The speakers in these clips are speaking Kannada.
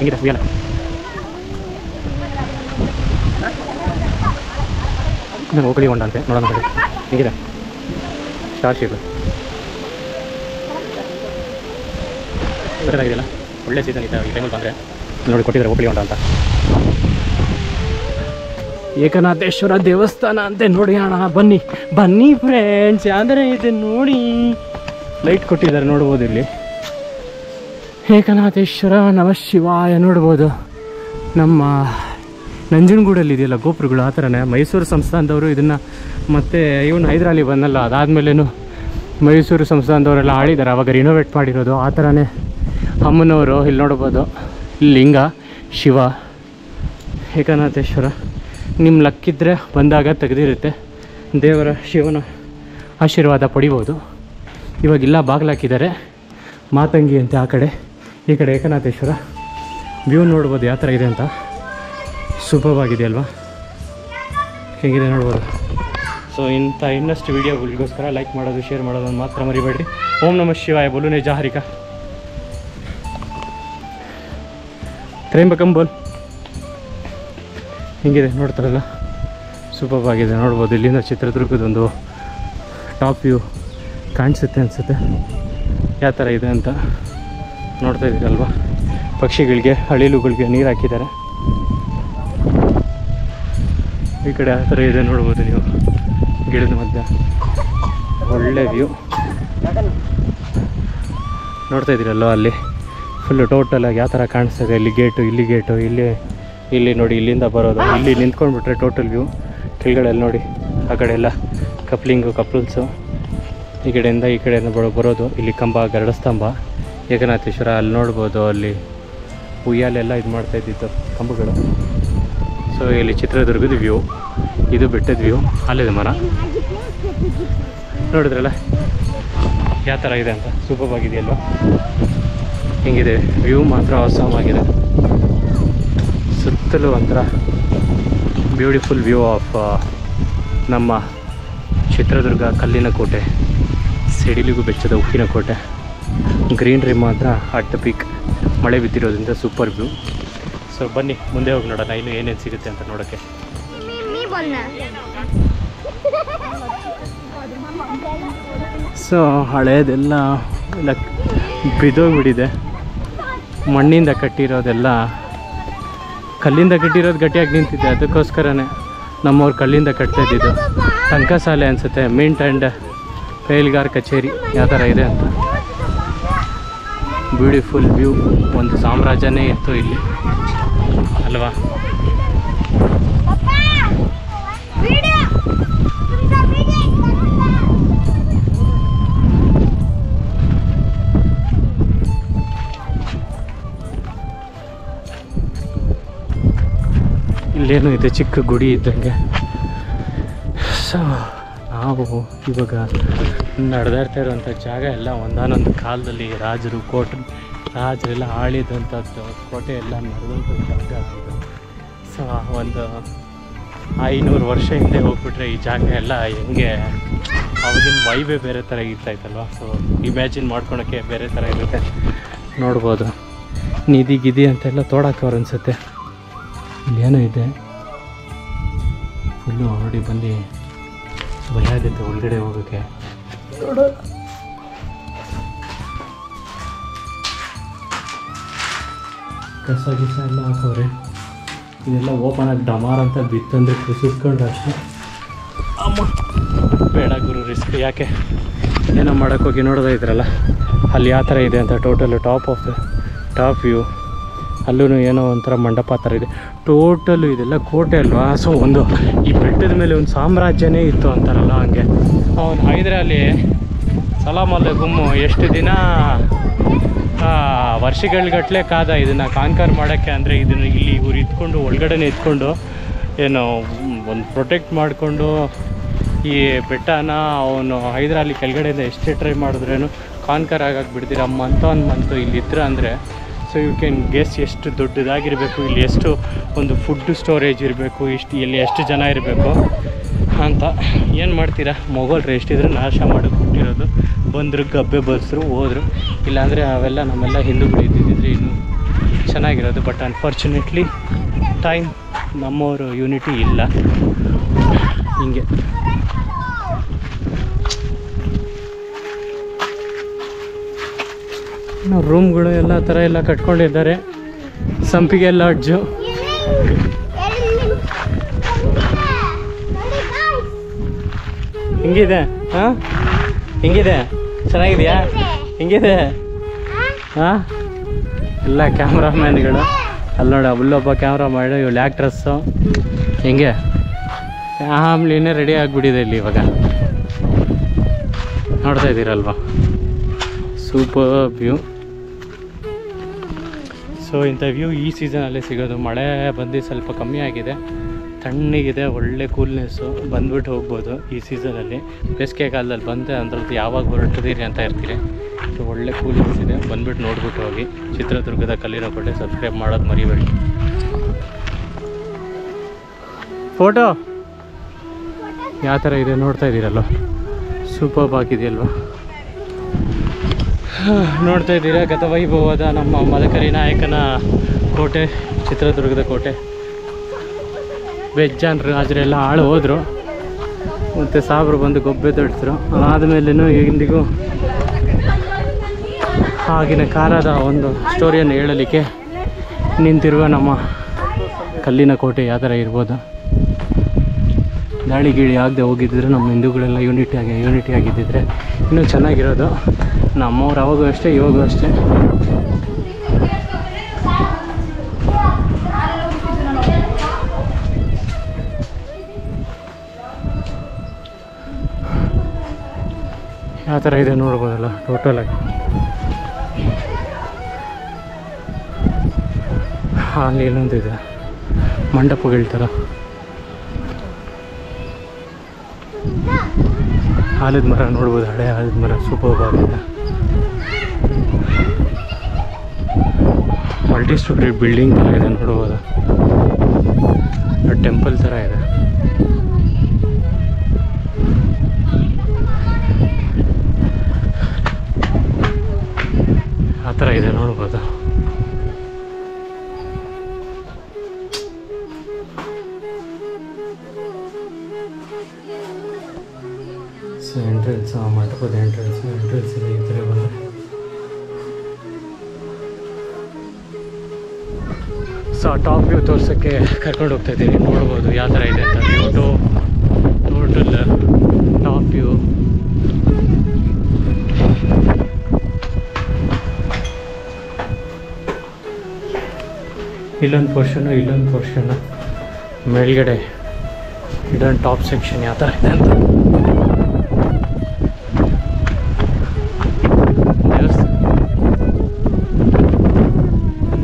ಹಿಂಗಿದೆ ಉಯ್ಯಾಲೆ. ನಾನು ಓಕಳಿ ಹೊಂಡ ಅಂತೆ ನೋಡೋಣ ಕಡೆ ಹೇಗಿದೆ ಸ್ಟಾರ್ ಶೇಪ್ ಸರಿಯಾಗಿದೆಯಲ್ಲ. ಒಳ್ಳೆ ಸೀಸನ್ ಇತ್ತು ಈ ಟೈಮಲ್ಲಿ ಬಂದರೆ ನೋಡಿ ಕೊಟ್ಟಿದ್ದಾರೆ ಓಕಳಿ ಹೊಂಡ ಅಂತ. ಏಕನಾಥೇಶ್ವರ ದೇವಸ್ಥಾನ ಅಂತೆ ನೋಡಿ ಅಣ್ಣ. ಬನ್ನಿ ಬನ್ನಿ ಫ್ರೆಂಡ್ಸ್, ಅಂದರೆ ಇದೆ ನೋಡಿ, ಲೈಟ್ ಕೊಟ್ಟಿದ್ದಾರೆ ನೋಡ್ಬೋದು ಇಲ್ಲಿ. ಏಕನಾಥೇಶ್ವರ ನಮಃ ಶಿವಾಯ ನೋಡ್ಬೋದು. ನಮ್ಮ ನಂಜನಗೂಡಲ್ಲಿ ಇದೆಯಲ್ಲ ಗೋಪುರಗಳು, ಆ ಥರನೇ ಮೈಸೂರು ಸಂಸ್ಥಾನದವರು ಇದನ್ನು ಮತ್ತು ಇವನು ಹೈದರಾಲಿ ಬಂದಲ್ಲ ಅದಾದಮೇಲೇನು ಮೈಸೂರು ಸಂಸ್ಥಾನದವರೆಲ್ಲ ಆಳಿದ್ದಾರೆ, ಅವಾಗ ರಿನೋವೇಟ್ ಮಾಡಿರೋದು. ಆ ಥರನೇ ಅಮ್ಮನವರು ಇಲ್ಲಿ ನೋಡ್ಬೋದು. ಇಲ್ಲಿ ಲಿಂಗ ಶಿವ ಏಕನಾಥೇಶ್ವರ. ನಿಮ್ಮ ಲಕ್ಕಿದ್ರೆ ಬಂದಾಗ ತೆಗೆದಿರುತ್ತೆ, ದೇವರ ಶಿವನ ಆಶೀರ್ವಾದ ಪಡಿಬೋದು. ಇವಾಗಿಲ್ಲ ಬಾಗಿಲಾಕಿದ್ದಾರೆ, ಮಾತಂಗಿ ಅಂತ ಆ ಕಡೆ, ಈ ಕಡೆ ಏಕನಾಥೇಶ್ವರ. ವ್ಯೂ ನೋಡ್ಬೋದು ಯಾವ ಥರ ಇದೆ ಅಂತ, ಸೂಪರ್ವಾಗಿದೆ ಅಲ್ವಾ, ಹೇಗಿದೆ ನೋಡ್ಬೋದು. ಸೊ ಇನ್ನಷ್ಟು ವೀಡಿಯೋಗಳಿಗೋಸ್ಕರ ಲೈಕ್ ಮಾಡೋದು ಶೇರ್ ಮಾಡೋದನ್ನು ಮಾತ್ರ ಮರಿಬೇಡ್ರಿ. ಓಂ ನಮಃ ಶಿವಾಯ ಬೋಲುನೆ ಜಾಹರಿಕ ತ್ರ್ಯಂಬಕಂ ಬೋಲ್. ಹಿಂಗಿದೆ ನೋಡ್ತಾರಲ್ಲ, ಸೂಪರ್ವಾಗಿದೆ ನೋಡ್ಬೋದು. ಇಲ್ಲಿಂದ ಚಿತ್ರದುರ್ಗದೊಂದು ಟಾಪ್ ವ್ಯೂ ಕಾಣಿಸುತ್ತೆ ಅನಿಸುತ್ತೆ, ಯಾವ ಥರ ಇದೆ ಅಂತ ನೋಡ್ತಾ ಇದ್ದೀರಲ್ವ. ಪಕ್ಷಿಗಳಿಗೆ ಅಳಿಲುಗಳಿಗೆ ನೀರು ಹಾಕಿದ್ದಾರೆ. ಈ ಕಡೆ ಆ ಥರ ಇದೆ ನೋಡ್ಬೋದು ನೀವು, ಗಿಡದ ಮಧ್ಯ ಒಳ್ಳೆ ವ್ಯೂ ನೋಡ್ತಾ ಇದ್ದೀರಲ್ವ. ಅಲ್ಲಿ ಫುಲ್ಲು ಟೋಟಲಾಗಿ ಯಾವ ಥರ ಕಾಣಿಸ್ತದೆ. ಇಲ್ಲಿ ಗೇಟು, ಇಲ್ಲಿ ಗೇಟು, ಇಲ್ಲಿ ನೋಡಿ, ಇಲ್ಲಿಂದ ಬರೋದು, ಇಲ್ಲಿ ನಿಂತ್ಕೊಂಡ್ಬಿಟ್ರೆ ಟೋಟಲ್ ವ್ಯೂ. ಕೆಳಗಡೆ ಅಲ್ಲಿ ನೋಡಿ, ಆ ಕಡೆ ಎಲ್ಲ ಕಪ್ಲಿಂಗ್ಸು, ಈ ಕಡೆಯಿಂದ ಬರೋದು. ಇಲ್ಲಿ ಕಂಬ, ಗರುಡ ಸ್ತಂಭ, ಏಕನಾಥೇಶ್ವರ ಅಲ್ಲಿ ನೋಡ್ಬೋದು. ಅಲ್ಲಿ ಉಯ್ಯಾಲೆಲ್ಲ ಇದು ಮಾಡ್ತಾ ಇದ್ದಿದ್ದು ಕಂಬಗಳು. ಸೊ ಇಲ್ಲಿ ಚಿತ್ರದುರ್ಗದ ವ್ಯೂ, ಇದು ಬೆಟ್ಟದ ವ್ಯೂ. ಅಲ್ಲಿದೆ ಮರ ನೋಡಿದ್ರಲ್ಲ ಯಾವ ಥರ ಇದೆ ಅಂತ, ಸೂಪರ್ವಾಗಿದೆಯಲ್ವ. ಹಿಂಗಿದೆ ವ್ಯೂ ಮಾತ್ರ ಆಸಮಾಗಿದೆ. ಸುತ್ತಲೂ ಒಂಥರ ಬ್ಯೂಟಿಫುಲ್ ವ್ಯೂ ಆಫ್ ನಮ್ಮ ಚಿತ್ರದುರ್ಗ ಕಲ್ಲಿನ ಕೋಟೆ, ಸಿಡಿಲಿಗೂ ಬೆಚ್ಚದ ಉಕ್ಕಿನ ಕೋಟೆ. ಗ್ರೀನ್ರಿ ಮಾತ್ರ ಅಟ್ ದ ಪೀಕ್, ಮಳೆ ಬಿದ್ದಿರೋದ್ರಿಂದ ಸೂಪರ್ ವ್ಯೂ. ಸೊ ಬನ್ನಿ ಮುಂದೆ ಹೋಗಿ ನೋಡೋಣ ಇನ್ನು ಏನೇನು ಸಿಗುತ್ತೆ ಅಂತ ನೋಡೋಕ್ಕೆ. ಸೊ ಹಳೇದೆಲ್ಲ ಎಲ್ಲ ಬಿದ್ದೋಗ್ಬಿಟ್ಟಿದೆ. ಮಣ್ಣಿಂದ ಕಟ್ಟಿರೋದೆಲ್ಲ, ಕಲ್ಲಿಂದ ಕಟ್ಟಿರೋದು ಗಟ್ಟಿಯಾಗಿ ನಿಂತಿದೆ. ಅದಕ್ಕೋಸ್ಕರನೇ ನಮ್ಮವ್ರು ಕಲ್ಲಿಂದ ಕಟ್ತಾ ಇದ್ದಿದ್ದು. ಟಂಕಸಾಲೆ ಅನಿಸುತ್ತೆ, ಮಿಂಟ್ ಆ್ಯಂಡ್ ಪೇಲ್ಗಾರ್ ಕಚೇರಿ ಯಾವ ಥರ ಇದೆ ಅಂತ. Beautiful view. ಒಂದು ಸಾಮ್ರಾಜ್ಯನೇ ಇತ್ತು ಇಲ್ಲಿ ಅಲ್ವಾ. ಇಲ್ಲೇನು ಇದೆ, ಚಿಕ್ಕ ಗುಡಿ ಇದ್ದಂಗೆ. ಸೊ ನಾವು ಇವಾಗ ನಡೆದಾಡ್ತಾ ಇರುವಂಥ ಜಾಗ ಎಲ್ಲ ಒಂದಾನೊಂದು ಕಾಲದಲ್ಲಿ ರಾಜರೆಲ್ಲ ಆಳಿದಂಥದ್ದು ಕೋಟೆ ಎಲ್ಲ ನಡೆದಂಥ ಜಾಗ ಇದು. ಸೊ ಒಂದು 500 ವರ್ಷ ಹಿಂದೆ ಹೋಗ್ಬಿಟ್ರೆ ಈ ಜಾಗ ಎಲ್ಲ ಹೆಂಗೆ ಅವಾಗಿನ ವೈಬೇ ಬೇರೆ ಥರ ಇರ್ತಾಯಿತ್ತಲ್ವ. ಸೊ ಇಮ್ಯಾಜಿನ್ ಮಾಡ್ಕೊಳಕ್ಕೆ ಬೇರೆ ಥರ ಇರುತ್ತೆ ನೋಡ್ಬೋದು. ನಿಧಿ ಗಿದಿ ಅಂತೆಲ್ಲ ತೋಡಾಕವ್ರು ಅನಿಸುತ್ತೆ. ಇಲ್ಲೇನೋ ಇದೆ, ಫುಲ್ಲು ಹೊರಡಿ ಬಂದು ಭಯ ಆಗುತ್ತೆ ಒಳಗಡೆ ಹೋಗೋಕ್ಕೆ. ಕಸ ಗಿಸ ಎಲ್ಲ ಹಾಕವ್ರೆ. ಇದೆಲ್ಲ ಓಪನ್ ಆಗಿ ಡಮಾರ್ ಅಂತ ಬಿತ್ತಂದರೆ ಕುಸಿಸ್ಕೊಂಡ್ರೆ ಅಷ್ಟೇ. ಅಮ್ಮ ಬೇಡ ಗುರು, ರಿಸ್ಕ್ ಯಾಕೆ, ಏನೋ ಮಾಡೋಕ್ಕೋಗಿ ನೋಡೋದೇ ಇದ್ರಲ್ಲ ಅಲ್ಲಿ ಯಾವ ಥರ ಇದೆ ಅಂತ. Total top view. ಅಲ್ಲೂ ಏನೋ ಒಂಥರ ಮಂಟಪ ಥರ ಇದೆ. ಟೋಟಲು ಇದೆಲ್ಲ ಕೋಟೆ ಅಲ್ವಾ. ಸೊ ಒಂದು ಈ ಬೆಟ್ಟದ ಮೇಲೆ ಒಂದು ಸಾಮ್ರಾಜ್ಯನೇ ಇತ್ತು ಅಂತಾರಲ್ಲ ಹಂಗೆ. ಅವನು ಹೈದರಾಲಿ ಸಲಾಮ್ ಅಲೈಕುಮ್ ಎಷ್ಟು ದಿನ ವರ್ಷಗಳ್ಗಟ್ಟಲೆ ಕಾದ ಇದನ್ನು ಕಾನ್ಕರ್ ಮಾಡೋಕ್ಕೆ. ಅಂದರೆ ಇದನ್ನು ಇಲ್ಲಿ ಇವ್ರು ಇದ್ಕೊಂಡು ಒಳಗಡೆನೇ ಇದ್ಕೊಂಡು ಏನು ಒಂದು ಪ್ರೊಟೆಕ್ಟ್ ಮಾಡಿಕೊಂಡು ಈ ಬೆಟ್ಟನ ಅವನು ಹೈದರಾಲಿ ಕೆಳಗಡೆಯಿಂದ ಎಷ್ಟೇ ಟ್ರೈ ಮಾಡಿದ್ರೇನು ಕಾನ್ಕರ್ ಆಗಕ್ಕೆ ಬಿಡ್ತೀರ ಮಂತು ಇಲ್ಲಿದ್ರೆ ಅಂದರೆ. ಸೊ ಯು ಕ್ಯಾನ್ ಗೆಸ್ ಎಷ್ಟು ದೊಡ್ಡದಾಗಿರಬೇಕು, ಇಲ್ಲಿ ಎಷ್ಟು ಒಂದು ಫುಡ್ ಸ್ಟೋರೇಜ್ ಇರಬೇಕು, ಇಲ್ಲಿ ಎಷ್ಟು ಜನ ಇರಬೇಕು ಅಂತ. ಏನು ಮಾಡ್ತೀರಾ, ಮೊಘಲರು ಎಷ್ಟಿದ್ರು ನಾಶ ಮಾಡೋಕ್ಕೆ ಬಿಟ್ಟಿರೋದು. ಬಂದರು ಗಬ್ಬೆ ಬಸ್ರು ಹೋದರು. ಇಲ್ಲಾಂದರೆ ಅವೆಲ್ಲ ನಮ್ಮೆಲ್ಲ ಹಿಂದೂಗಳು ಇದ್ದಿದ್ದರೆ ಇನ್ನು ಚೆನ್ನಾಗಿರೋದು. ಬಟ್ ಅನ್ಫಾರ್ಚುನೇಟ್ಲಿ ಟೈಮ್ ನಮ್ಮವರು ಯೂನಿಟಿ ಇಲ್ಲ. ಹಿಂಗೆ ರೂಮ್ಗಳು ಎಲ್ಲ ಥರ ಎಲ್ಲ ಕಟ್ಕೊಂಡಿದ್ದಾರೆ. ಸಂಪಿಗೆ ಲಾಡ್ಜು. ಹಿಂಗಿದೆ ಹಾಂ, ಹಿಂಗಿದೆ, ಚೆನ್ನಾಗಿದೆಯಾ? ಹಿಂಗಿದೆ ಹಾಂ. ಎಲ್ಲ ಕ್ಯಾಮ್ರಾಮ್ಯಾನ್ಗಳು ಅಲ್ಲಿ ನೋಡಿ, ಅಲ್ಲೊಬ್ಬ ಕ್ಯಾಮ್ರಾ ಮಾಡಿ, ಇವಳು ಆ್ಯಕ್ಟ್ರಸ್ಸು. ಹಿಂಗೆ ಫ್ಯಾಮ್ಲಿನೇ ರೆಡಿ ಆಗಿಬಿಟ್ಟಿದೆ ಇಲ್ಲಿ ಇವಾಗ. ನೋಡ್ತಾ ಇದ್ದೀರಲ್ವ, ಸೂಪರ್ ವ್ಯೂ. ಸೊ ಇಂಥ ವ್ಯೂ ಈ ಸೀಸನಲ್ಲೇ ಸಿಗೋದು. ಮಳೆ ಬಂದು ಸ್ವಲ್ಪ ಕಮ್ಮಿ ಆಗಿದೆ, ತಣ್ಣಗಿದೆ, ಒಳ್ಳೆ ಕೂಲ್ನೆಸ್ಸು. ಬಂದ್ಬಿಟ್ಟು ಹೋಗ್ಬೋದು ಈ ಸೀಸನಲ್ಲಿ. ಬೇಸಿಗೆ ಕಾಲದಲ್ಲಿ ಬಂದರೆ ಅಂದ್ರದ್ದು ಯಾವಾಗ ಹೊರಟಿದ್ದೀರಿ ಅಂತ ಇರ್ತೀರಿ. ಒಳ್ಳೆ ಕೂಲ್ನೆಸ್ ಇದೆ, ಬಂದ್ಬಿಟ್ಟು ನೋಡ್ಬಿಟ್ಟು ಹೋಗಿ. ಚಿತ್ರದುರ್ಗದ ಕಲ್ಲಿನ ಕೋಟೆ. ಸಬ್ಸ್ಕ್ರೈಬ್ ಮಾಡೋದು ಮರಿಬೇಡಿ. ಫೋಟೋ ಯಾವ ಥರ ಇದೆ ನೋಡ್ತಾ ಇದ್ದೀರಲ್ವ, ಸೂಪರ್ಬ್ ಆಗಿದೆಯಲ್ವ. ನೋಡ್ತಾ ಇದ್ದೀರಾ ಗತವೈಭವದ ನಮ್ಮ ಮದಕರಿ ನಾಯಕನ ಕೋಟೆ, ಚಿತ್ರದುರ್ಗದ ಕೋಟೆ. ಬೇಜಾನ್ ರಾಜರೆಲ್ಲ ಆಳು ಹೋದರು, ಮತ್ತು ಸಾಬ್ರು ಬಂದು ಗೊಬ್ಬೆ ತಡಿಸಿದ್ರು. ಆದಮೇಲೆನೂ ಇಂದಿಗೂ ಆಗಿನ ಕಾಲದ ಒಂದು ಸ್ಟೋರಿಯನ್ನು ಹೇಳಲಿಕ್ಕೆ ನಿಂತಿರುವ ನಮ್ಮ ಕಲ್ಲಿನ ಕೋಟೆ ಯಾವ ಥರ ಇರ್ಬೋದು. ದಾಳಿ ಗೀಳಿ ಆಗದೆ ಹೋಗಿದ್ದರೆ ನಮ್ಮ ಹಿಂದೂಗಳೆಲ್ಲ ಯೂನಿಟಿ ಆಗಿದ್ದಿದ್ರೆ ಇನ್ನೂ ಚೆನ್ನಾಗಿರೋದು. ನಮ್ಮವ್ರು ಅವಾಗೂ ಅಷ್ಟೇ, ಇವಾಗೂ ಅಷ್ಟೇ. ಯಾವ ಥರ ಇದೆ ನೋಡ್ಬೋದಲ್ಲ ಟೋಟಲಾಗಿ. ಅಲ್ಲಿ ಇನ್ನೊಂದಿದೆ ಮಂಟಪಗಳ ಥರ. ಆಲದ ಮರ ನೋಡ್ಬೋದು, ಹಳೆ ಆಲದ ಮರ ಸೂಪರ್ಬ್ ಆಗಿದೆ. ಮಲ್ಟಿ ಸ್ಟೋರಿ ಬಿಲ್ಡಿಂಗ್ ಥರ ಇದೆ ನೋಡ್ಬೋದು, ಟೆಂಪಲ್ ಥರ ಇದೆ. ಆ ಥರ ಇದೆ ನೋಡ್ಬೋದು. ಸೊ ಎಂಟ್ರೆನ್ಸ್, ಮಂಟಪದ ಎಂಟ್ರೆನ್ಸ್ ಇದೆ ಈ ಥರ ಬಂದರೆ. ಸೊ ಟಾಪ್ ವ್ಯೂ ತೋರ್ಸೋಕ್ಕೆ ಕರ್ಕೊಂಡು ಹೋಗ್ತಾ ಇದ್ದೀನಿ, ನೋಡ್ಬೋದು ಯಾವ ಥರ ಇದೆ ಅಂತ. View total top view. ಇಲ್ಲೊಂದು ಪೋರ್ಷನ್ನು ಮೇಲ್ಗಡೆ ಇದೊಂದು ಟಾಪ್ ಸೆಕ್ಷನ್ ಯಾವ ಥರ ಇದೆ ಅಂತ.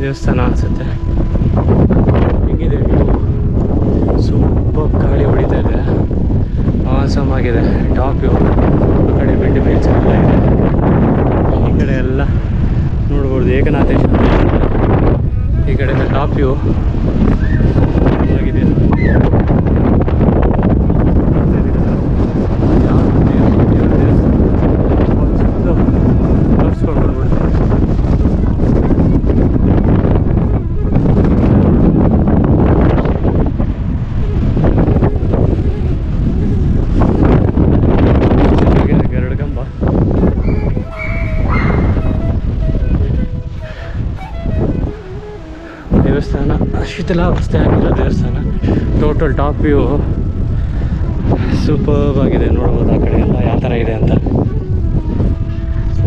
ದೇವಸ್ಥಾನ ಅನಿಸುತ್ತೆ. ಹಿಂಗಿದೆ ವ್ಯೂ, ಸೂಪರ್ ಗಾಳಿ ಹೊಡಿತಾ ಇದೆ, ಆಸಮ್ ಆಗಿದೆ. Top view. ಆ ಕಡೆ ಬೆಂಡ್ ಬೀಚ್ ಎಲ್ಲ ಇದೆ, ಈ ಕಡೆ ಎಲ್ಲ ನೋಡ್ಬೋದು ಏಕನಾಥೇಶ್ವರ. ಈ ಕಡೆ ಟಾಪ್ ವ್ಯೂ ಆಗಿದೆ. ದೇವಸ್ಥಾನ ಶಿಥಿಲಾವಸ್ಥೆ ಆಗಿರೋ ದೇವಸ್ಥಾನ. ಟೋಟಲ್ ಟಾಪ್ ವ್ಯೂ ಸೂಪರ್ಬ್ ಆಗಿದೆ, ನೋಡ್ಬೋದು ಆ ಕಡೆ ಎಲ್ಲ ಯಾವ ಥರ ಇದೆ ಅಂತ.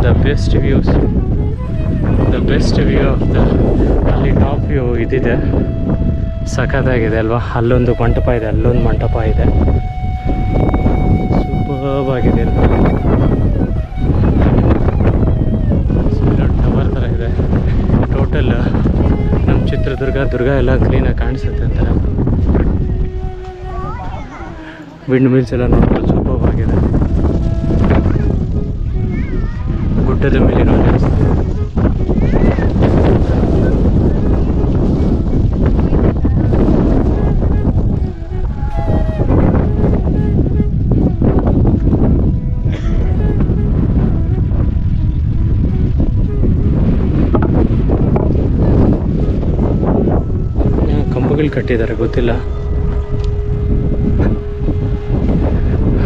The best view of the ಅಲ್ಲಿ ಟಾಪ್ ವ್ಯೂ ಇದಿದೆ, ಸಖತ್ತಾಗಿದೆ ಅಲ್ವಾ. ಅಲ್ಲೊಂದು ಮಂಟಪ ಇದೆ, ಅಲ್ಲೊಂದು ಮಂಟಪ ಇದೆ, ಸೂಪರ್ಬ್ ಆಗಿದೆ. ಟವರ್ ಥರ ಇದೆ. ಟೋಟಲ್ ನಮ್ಮ ಚಿತ್ರದುರ್ಗ ಎಲ್ಲ ಕ್ಲೀನಾಗಿ ಕಾಣಿಸುತ್ತೆ ಅಂತ. ವಿಂಡ್ ಮಿಲ್ಸ್ ಎಲ್ಲ ನೋಡ್ಬೋದು, ಸೂಪರ್ಬ್ ಆಗಿದೆ. ಗುಡ್ಡದ ಮೇಲಿರೋ ದೇವಸ್ಥಾನ. ಬಾಗಿಲು ಕಟ್ಟಿದ್ದಾರೆ ಗೊತ್ತಿಲ್ಲ.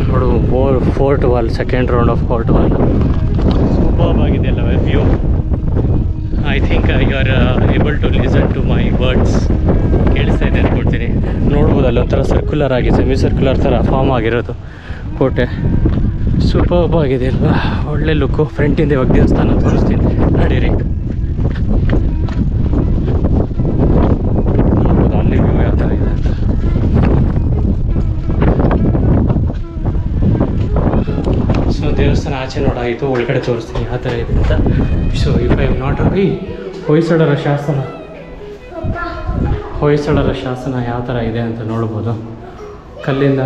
ನೋಡು fort wall, second round of fort wall. Superb ಆಗಿದೆ ಅಲ್ಲ view. I think you are able to listen to my words. ಕೇಳಿಸ್ತಾ ಇದೆ ಅಂದ್ಕೊಳ್ತೀನಿ. ನೋಡ್ಬೋದಲ್ಲ ಒಂಥರ ಸರ್ಕ್ಯುಲರ್ ಆಗಿ ಸೆಮಿ ಸರ್ಕ್ಯುಲರ್ ಥರ ಫಾರ್ಮ್ ಆಗಿರೋದು ಕೋಟೆ. ಸೂಪರ್ಬ್ ಆಗಿದೆ ಅಲ್ವಾ, ಒಳ್ಳೆ ಲುಕ್ಕು. ಫ್ರಂಟಿಂದ ಇವಾಗ ದೇವಸ್ಥಾನ ತೋರಿಸ್ತೀನಿ ನಡೀರಿ. ನೋಡ್ಬೋದು ಅಲ್ಲಿ ವ್ಯೂ ಯಾವ ಥರ ಇದೆ ಅಂತ. ಸೊ ದೇವಸ್ಥಾನ ಆಚೆ ನೋಡಾಯಿತು, ಒಳಗಡೆ ತೋರಿಸ್ತೀನಿ ಯಾವ ಥರ ಇದೆ ಅಂತ. So if I am not wrong, ಹೊಯ್ಸಳರ ಶಾಸನ ಯಾವ ಥರ ಇದೆ ಅಂತ ನೋಡ್ಬೋದು. ಕಲ್ಲಿಂದ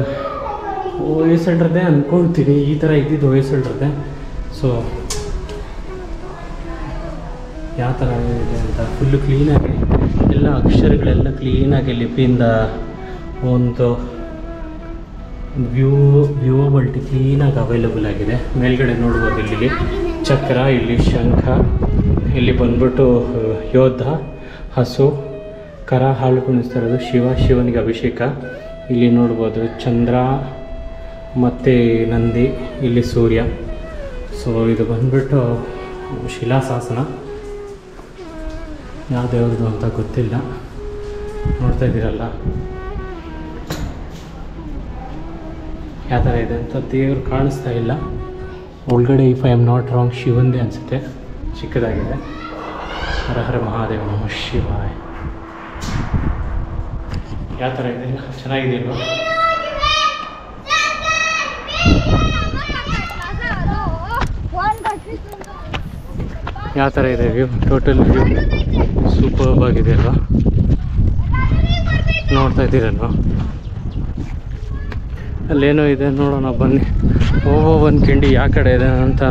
ಹೊಯ್ಸಳರದ್ದೇ ಅಂದ್ಕೊಳ್ತೀನಿ, ಈ ಥರ ಇದ್ದಿದ್ದು ಹೊಯ್ಸಳರದ್ದೇ. ಸೊ ಯಾವ ಥರ ಇದೆ ಅಂತ ಫುಲ್ಲು ಕ್ಲೀನಾಗಿ ಎಲ್ಲ ಅಕ್ಷರಗಳೆಲ್ಲ ಕ್ಲೀನಾಗಿ ಲಿಪಿಯಿಂದ ಒಂದು ವ್ಯೂವಬಿಲಿಟಿ ಕ್ಲೀನಾಗಿ ಅವೈಲಬಲ್ ಆಗಿದೆ. ಮೇಲ್ಗಡೆ ನೋಡ್ಬೋದು ಇಲ್ಲಿ ಚಕ್ರ, ಇಲ್ಲಿ ಶಂಖ, ಇಲ್ಲಿ ಬಂದ್ಬಿಟ್ಟು ಯೋಧ, ಹಸು, ಕರ ಹಾಲು ಕುಣಿಸ್ತಾ ಇರೋದು ಶಿವನಿಗೆ ಅಭಿಷೇಕ. ಇಲ್ಲಿ ನೋಡ್ಬೋದು ಚಂದ್ರ ಮತ್ತು ನಂದಿ, ಇಲ್ಲಿ ಸೂರ್ಯ. ಸೊ ಇದು ಬಂದ್ಬಿಟ್ಟು ಶಿಲಾಶಾಸನ, ಯಾವ ದೇವ್ರದ್ದು ಅಂತ ಗೊತ್ತಿಲ್ಲ. ನೋಡ್ತಾ ಇದ್ದೀರಲ್ಲ ಯಾವ ಥರ ಇದೆ ಅಂತ. ದೇವ್ರು ಕಾಣಿಸ್ತಾ ಇಲ್ಲ ಒಳಗಡೆ. If I am not wrong ಶಿವಂದೇ ಅನಿಸುತ್ತೆ, ಚಿಕ್ಕದಾಗಿದೆ. ಹರ ಹರ ಮಹಾದೇವ ನಮಃ ಶಿವಾಯ. ಯಾವ ಥರ ಇದೆ, ಚೆನ್ನಾಗಿದೆಯಲ್ವ? ಯಾವ ಥರ ಇದೆ ವ್ಯೂ? ಟೋಟಲ್ ವ್ಯೂ ಸೂಪರ್ಬ್ ಆಗಿದೆ ಅಲ್ವಾ? ನೋಡ್ತಾ ಇದ್ದೀರಲ್ವ? ಅಲ್ಲೇನೋ ಇದೆ, ನೋಡೋಣ ಬನ್ನಿ. ಒಂದು ಕಿಂಡಿ ಯಾವ ಕಡೆ ಇದೆ ಅಂತ.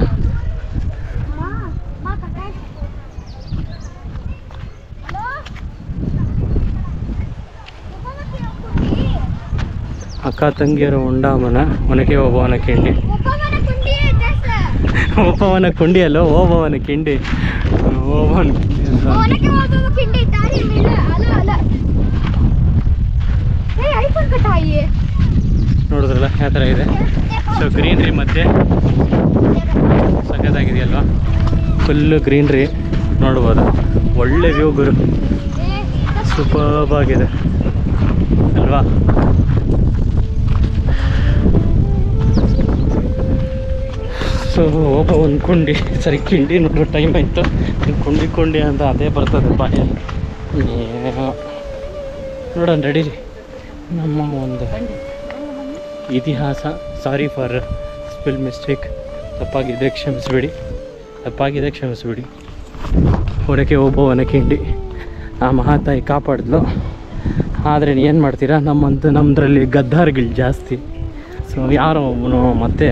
ಅಕ್ಕ ತಂಗಿಯರ ಉಂಡಾಮನ ಒನಕೆ ಓಬವ್ವನ ಕಿಂಡಿ. ಒಬ್ಬವನ ಕುಂಡಿ ಅಲ್ಲ, ಓಬವ್ವನ ಕಿಂಡಿ. ಓಬವ್ವನ ನೋಡಿದ್ರಲ್ಲ ಯಾವ ಥರ ಇದೆ. ಸೊ ಗ್ರೀನ್ರಿ ಮಧ್ಯೆ ಸಖತ್ತಾಗಿದೆಯಲ್ವಾ? ಫುಲ್ಲು ಗ್ರೀನ್ರಿ ನೋಡ್ಬೋದು. ಒಳ್ಳೆ ವ್ಯೂ ಗುರು, ಸೂಪರ್ಬ್ ಆಗಿದೆ ಅಲ್ವಾ? ಸೊ ಒಂದು ಕುಂಡಿ, ಸರಿ ಕಿಂಡಿ ನೋಡೋ ಟೈಮ್ ಆಯಿತು. ಕುಂಡಿ ಅಂತ ಅದೇ ಬರ್ತದೆ ಬಾಯಲ್ಲಿ. ನೋಡೋಣ ನಡೀರಿ. ನಮ್ಮ ಒಂದು ಇತಿಹಾಸ, ಸಾರಿ ಫಾರ್ ಸ್ಪೆಲ್ ಮಿಸ್ಟೇಕ್, ತಪ್ಪಾಗಿದೆ ಕ್ಷಮಿಸ್ಬಿಡಿ. ಹೊರಕ್ಕೆ ಒಬ್ಬವನ ಕಿಂಡಿ ಆ ಮಹಾತಾಯಿ ಕಾಪಾಡಿದ್ಲು. ಆದರೆ ಏನು ಮಾಡ್ತೀರಾ, ನಮ್ಮದ್ರಲ್ಲಿ ಗದ್ದಾರ್ಗಳು ಜಾಸ್ತಿ. ಸೊ ಯಾರೋ ಒಬ್ಬನು ಮತ್ತೆ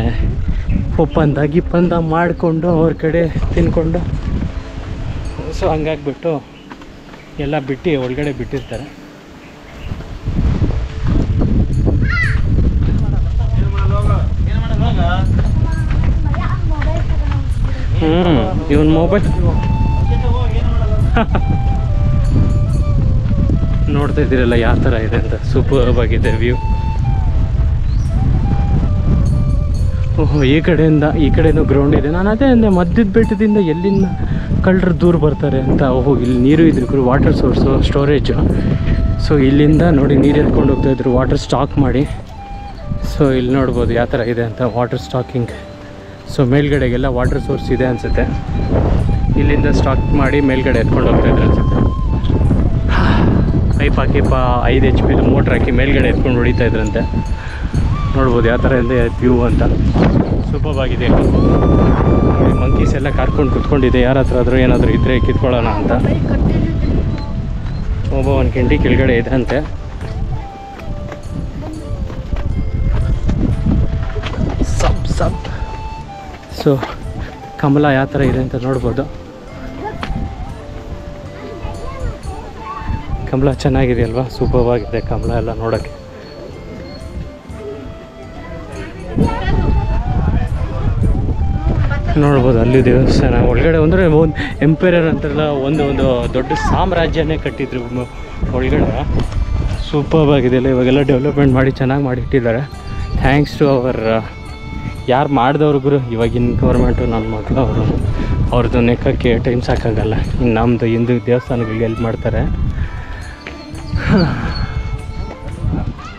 ಒಪ್ಪಂದ ಮಾಡಿಕೊಂಡು ಅವ್ರ ಕಡೆ ತಿನ್ಕೊಂಡು, ಸೊ ಹಂಗಾಗ್ಬಿಟ್ಟು ಎಲ್ಲ ಬಿಟ್ಟು ಒಳಗಡೆ ಬಿಟ್ಟಿರ್ತಾರೆ. ಇವನ್ ಮೊಬೈಲ್ ನೋಡ್ತಾ ಇದ್ದೀರಲ್ಲ ಯಾವ ಥರ ಇದೆ ಅಂತ. ಸೂಪರ್ಬ್ ಆಗಿದೆ ವ್ಯೂ. ಓಹೋ, ಈ ಕಡೆನೂ ಗ್ರೌಂಡ್ ಇದೆ. ನಾನು ಅದೇ ಅಂದೆ, ಮಧ್ಯದ ಬೆಟ್ಟದಿಂದ ಎಲ್ಲಿಂದ ಕಳ್ಳರು ದೂರ ಬರ್ತಾರೆ ಅಂತ. ಓಹೋ, ಇಲ್ಲಿ ನೀರು ಇದ್ರು, ವಾಟರ್ ಸೋರ್ಸು, ಸ್ಟೋರೇಜು. ಸೊ ಇಲ್ಲಿಂದ ನೋಡಿ ನೀರು ಎತ್ಕೊಂಡು ಹೋಗ್ತಾಯಿದ್ರು ವಾಟರ್ ಸ್ಟಾಕ್ ಮಾಡಿ. ಸೊ ಇಲ್ಲಿ ನೋಡ್ಬೋದು ಯಾವ ಥರ ಇದೆ ಅಂತ, ವಾಟರ್ ಸ್ಟಾಕಿಂಗ್. ಸೊ ಮೇಲ್ಗಡೆಗೆಲ್ಲ ವಾಟರ್ ಸೋರ್ಸ್ ಇದೆ ಅನಿಸುತ್ತೆ. ಇಲ್ಲಿಂದ ಸ್ಟಾಕ್ ಮಾಡಿ ಮೇಲ್ಗಡೆ ಎತ್ಕೊಂಡು ಹೋಗ್ತಾಯಿದ್ರು ಅನಿಸುತ್ತೆ. ಪೈಪ್ ಹಾಕಿ 5 HP ಮೋಟ್ರ್ ಹಾಕಿ ಮೇಲ್ಗಡೆ ಎತ್ಕೊಂಡು ಹೊಡಿತಾ ಇದ್ರಂತೆ. ನೋಡ್ಬೋದು ಯಾವ ಥರ ಇದೆ ವ್ಯೂ ಅಂತ. ಸೂಪರ್ಬ್ ಆಗಿದೆ. ಮಂಕೀಸ್ ಎಲ್ಲ ಕಾರ್ಕೊಂಡು ಕುತ್ಕೊಂಡಿದೆ. ಯಾರ ಹತ್ರ ಆದರೂ ಏನಾದರೂ ಇದ್ದರೆ ಕಿತ್ಕೊಳ್ಳೋಣ ಅಂತ. ಒಬ್ಬವನ ಕಿಂಡಿ ಕೆಳಗಡೆ ಇದೆ ಅಂತೆ. ಸಬ್ ಸೊ ಕಮಲ ಯಾವ ಥರ ಇದೆ ಅಂತ ನೋಡ್ಬೋದು. ಕಮಲ ಚೆನ್ನಾಗಿದೆಯಲ್ವಾ? ಸೂಪರ್ಬ್ ಆಗಿದೆ ಕಮಲ ಎಲ್ಲ ನೋಡೋಕ್ಕೆ. ನೋಡ್ಬೋದು ಅಲ್ಲಿ ದೇವಸ್ಥಾನ ಒಳಗಡೆ. ಅಂದರೆ ಒಂದು ಎಂಪೈರರ್ ಅಂತಾರಲ್ಲ, ಒಂದು ದೊಡ್ಡ ಸಾಮ್ರಾಜ್ಯನೇ ಕಟ್ಟಿದ್ರು ಒಳಗಡೆ. ಸೂಪರ್ ಆಗಿದೆಯಲ್ಲ. ಇವಾಗೆಲ್ಲ ಡೆವಲಪ್ಮೆಂಟ್ ಮಾಡಿ ಚೆನ್ನಾಗಿ ಮಾಡಿಟ್ಟಿದ್ದಾರೆ. ಥ್ಯಾಂಕ್ಸ್ ಟು ಅವರ್ ಯಾರು ಮಾಡಿದವ್ರಿಗೂ. ಇವಾಗಿನ ಗೌರ್ಮೆಂಟು ನನ್ನ ಮಕ್ಕಳು ಅವ್ರದ್ದು ನೆಕ್ಕಕ್ಕೆ ಟೈಮ್ ಸಾಕಾಗಲ್ಲ. ಇನ್ನು ನಮ್ಮದು ಹಿಂದೂ ದೇವಸ್ಥಾನಗಳಿಗೆ ಹೆಲ್ಪ್ ಮಾಡ್ತಾರೆ.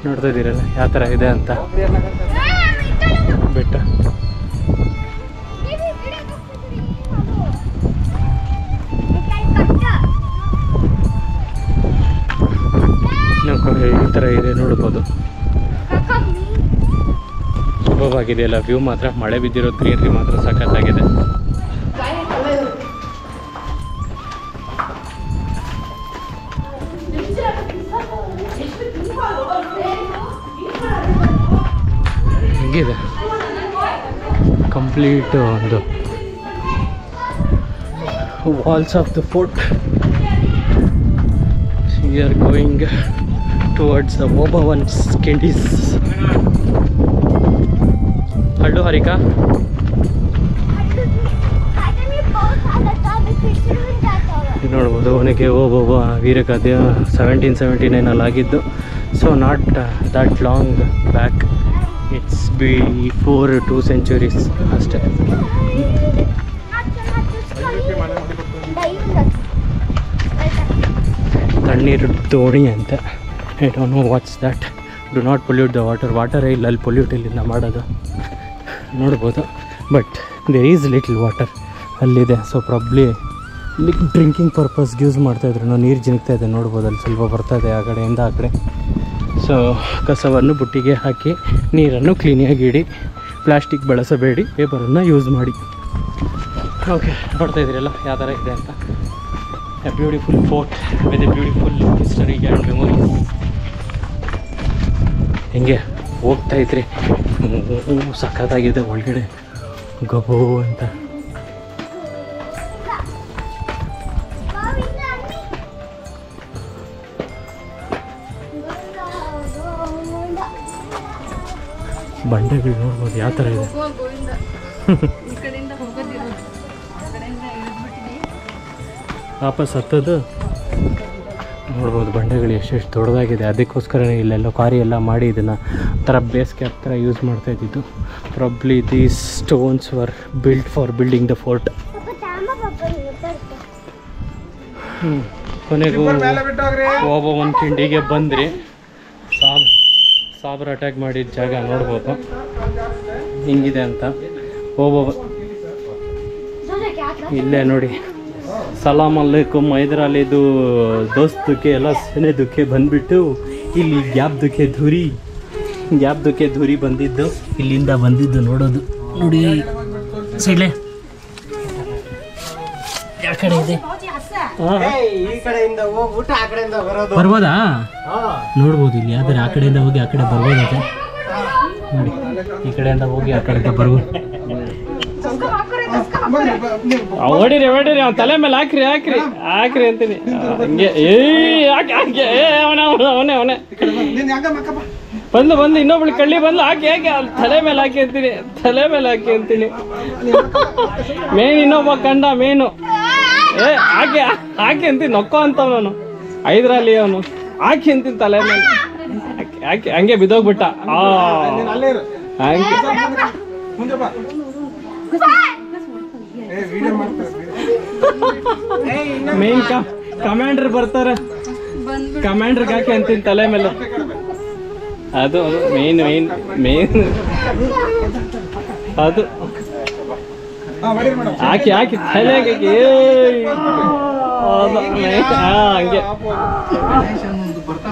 ನೋಡ್ತಾ ಇದ್ದೀರಲ್ಲ ಯಾವ ಥರ ಇದೆ ಅಂತ ಬೆಟ್ಟ. ಈ ಥರ ಇದೆ ನೋಡ್ಬೋದು. ಸುಲಭವಾಗಿದೆಯಲ್ಲ ವ್ಯೂ ಮಾತ್ರ. ಮಳೆ ಬಿದ್ದಿರೋ ಗ್ರೀನರಿ ಮಾತ್ರ ಸಖತ್ತಾಗಿದೆ. ಹೆಂಗಿದೆ ಕಂಪ್ಲೀಟ್ ಒಂದು walls of the fort. We are going towards the Oberwan's Candies. Hello Harika. ನೋಡ್ಬೋದು ಅವನಿಗೆ ಓಬವ್ವ ವೀರಗಾದೆ 1779 ಆಗಿದ್ದು. So not that long back, it's before 2 centuries ಅಷ್ಟೇ. ತಣ್ಣೀರು ದೋಣಿ ಅಂತ. I don't know what's that. Do not pollute the water. ವಾಟರೇ ಇಲ್ಲ ಅಲ್ಲಿ ಪೊಲ್ಯೂಟ್ ಇಲ್ಲಿಂದ ಮಾಡೋದು ನೋಡ್ಬೋದು. But there is little water ಅಲ್ಲಿದೆ. ಸೊ ಪ್ರಾಬ್ಲಿ ಡ್ರಿಂಕಿಂಗ್ ಪರ್ಪಸ್ಗೆ ಯೂಸ್ ಮಾಡ್ತಾಯಿದ್ರು. ನೀರು ಜಿನುಗ್ತಾ ಇದೆ ನೋಡ್ಬೋದು. ಅಲ್ಲಿ ಸ್ವಲ್ಪ ಬರ್ತಾಯಿದೆ ಆ ಕಡೆಯಿಂದ ಆ ಕಡೆ. ಸೊ ಕಸವನ್ನು ಬುಟ್ಟಿಗೆ ಹಾಕಿ ನೀರನ್ನು ಕ್ಲೀನಾಗಿ ಇಡಿ. ಪ್ಲಾಸ್ಟಿಕ್ ಬಳಸಬೇಡಿ, ಪೇಪರನ್ನು ಯೂಸ್ ಮಾಡಿ. ಓಕೆ, ನೋಡ್ತಾ ಇದ್ದೀರಲ್ಲ ಯಾವ ಥರ ಇದೆ ಅಂತ. A beautiful fort with a beautiful history and memories. ಹಿಂಗೆ ಹೋಗ್ತಾ ಇದ್ರಿ ಸಖತ್ತಾಗಿದೆ ಒಳಗಡೆ ಗಬೋ ಅಂತ. ಬಂಡೆಗಳು ನೋಡ್ಬೋದು ಯಾವ ಥರ ಇದೆ. ವಾಪಸ್ ಹತ್ತೋದು ನೋಡ್ಬೋದು. ಬಂಡೆಗಳು ಎಷ್ಟೆಷ್ಟು ದೊಡ್ಡದಾಗಿದೆ. ಅದಕ್ಕೋಸ್ಕರನೇ ಇಲ್ಲೆಲ್ಲ ಕ್ವಾರಿ ಎಲ್ಲ ಮಾಡಿ ಇದನ್ನು ಥರ ಬೇಸ್ ಕ್ಯಾಪ್ ಥರ ಯೂಸ್ ಮಾಡ್ತಾ ಇದ್ದಿದ್ದು. Probably these stones var built for building the fort. ಕೊನೆಗೂ ಓಬವ್ವನ ಕಿಂಡಿಗೆ ಬಂದ್ರಿ. ಸಾಬ್ರು ಅಟ್ಯಾಕ್ ಮಾಡಿದ ಜಾಗ ನೋಡ್ಬೋದು ಹಿಂಗಿದೆ ಅಂತ. ಓಬವ್ವ ಇಲ್ಲೇ ನೋಡಿ. ಸಲಾಮ್ ಅಲೈಕುಮ್ ಹೈದರಾಲಿದು ದೋಸ್ತಕ್ಕೆ ಎಲ್ಲ ಸೆನೆದಕ್ಕೆ ಬಂದುಬಿಟ್ಟು ಇಲ್ಲಿ ಗ್ಯಾಪ್ದಕ್ಕೆ ಧೂರಿ ಬಂದಿದ್ದು ಇಲ್ಲಿಂದ ಬಂದಿದ್ದು ನೋಡೋದು ನೋಡಿ. ಸಿಡ್ಲೆ ಯಾವ ಕಡೆ ಇದೆ ಬರ್ಬೋದಾ ನೋಡ್ಬೋದು. ಇಲ್ಲಿ ಯಾವ್ದಾರೆ ಆ ಕಡೆಯಿಂದ ಹೋಗಿ ಆ ಕಡೆ ಬರ್ಬೋದತ್ತೆ ನೋಡಿ. ಈ ಕಡೆಯಿಂದ ಹೋಗಿ ಆ ಕಡೆಯಿಂದ ಬರ್ಬೋದು. ಹೊಡಿರಿ ಅವ್ನ ತಲೆ ಮೇಲೆ ಹಾಕ್ರಿ ಅಂತೀನಿ. ಹಂಗೆ ಅವನೇ ಬಂದು ಇನ್ನೊಬ್ಳು ಕಳ್ಳಿ ಬಂದು ಹಾಕಿ ತಲೆ ಮೇಲೆ ಹಾಕಿ ಅಂತೀನಿ. ಮೇನ್ ಇನ್ನೊಬ್ಬ ಕಂಡ ಮೇನು ಹಾಕಿ ಅಂತೀನಿ. ನೊಕ್ಕೋ ಅಂತವ್ ನಾನು ಹೈದರಾಲಿ ಅವನು ಹಾಕಿ ಅಂತೀನಿ ತಲೆ ಮೇಲೆ ಹಾಕಿ ಹಂಗೆ ಬಿದ್ದೋಗ್ಬಿಟ್ಟ. ಹಂಗೆ ಮೇನ್ ಕಮಾಂಡರ್ ಬರ್ತಾರೆ. ಕಮಾಂಡರ್ಗೆ ಹಾಕಿ ಅಂತೀನಿ ತಲೆ ಮೇಲೆ. ಅದು ಮೇನ್ ಅದು ಹಾಕಿ ತಲೆಗೆ ಹಂಗೆ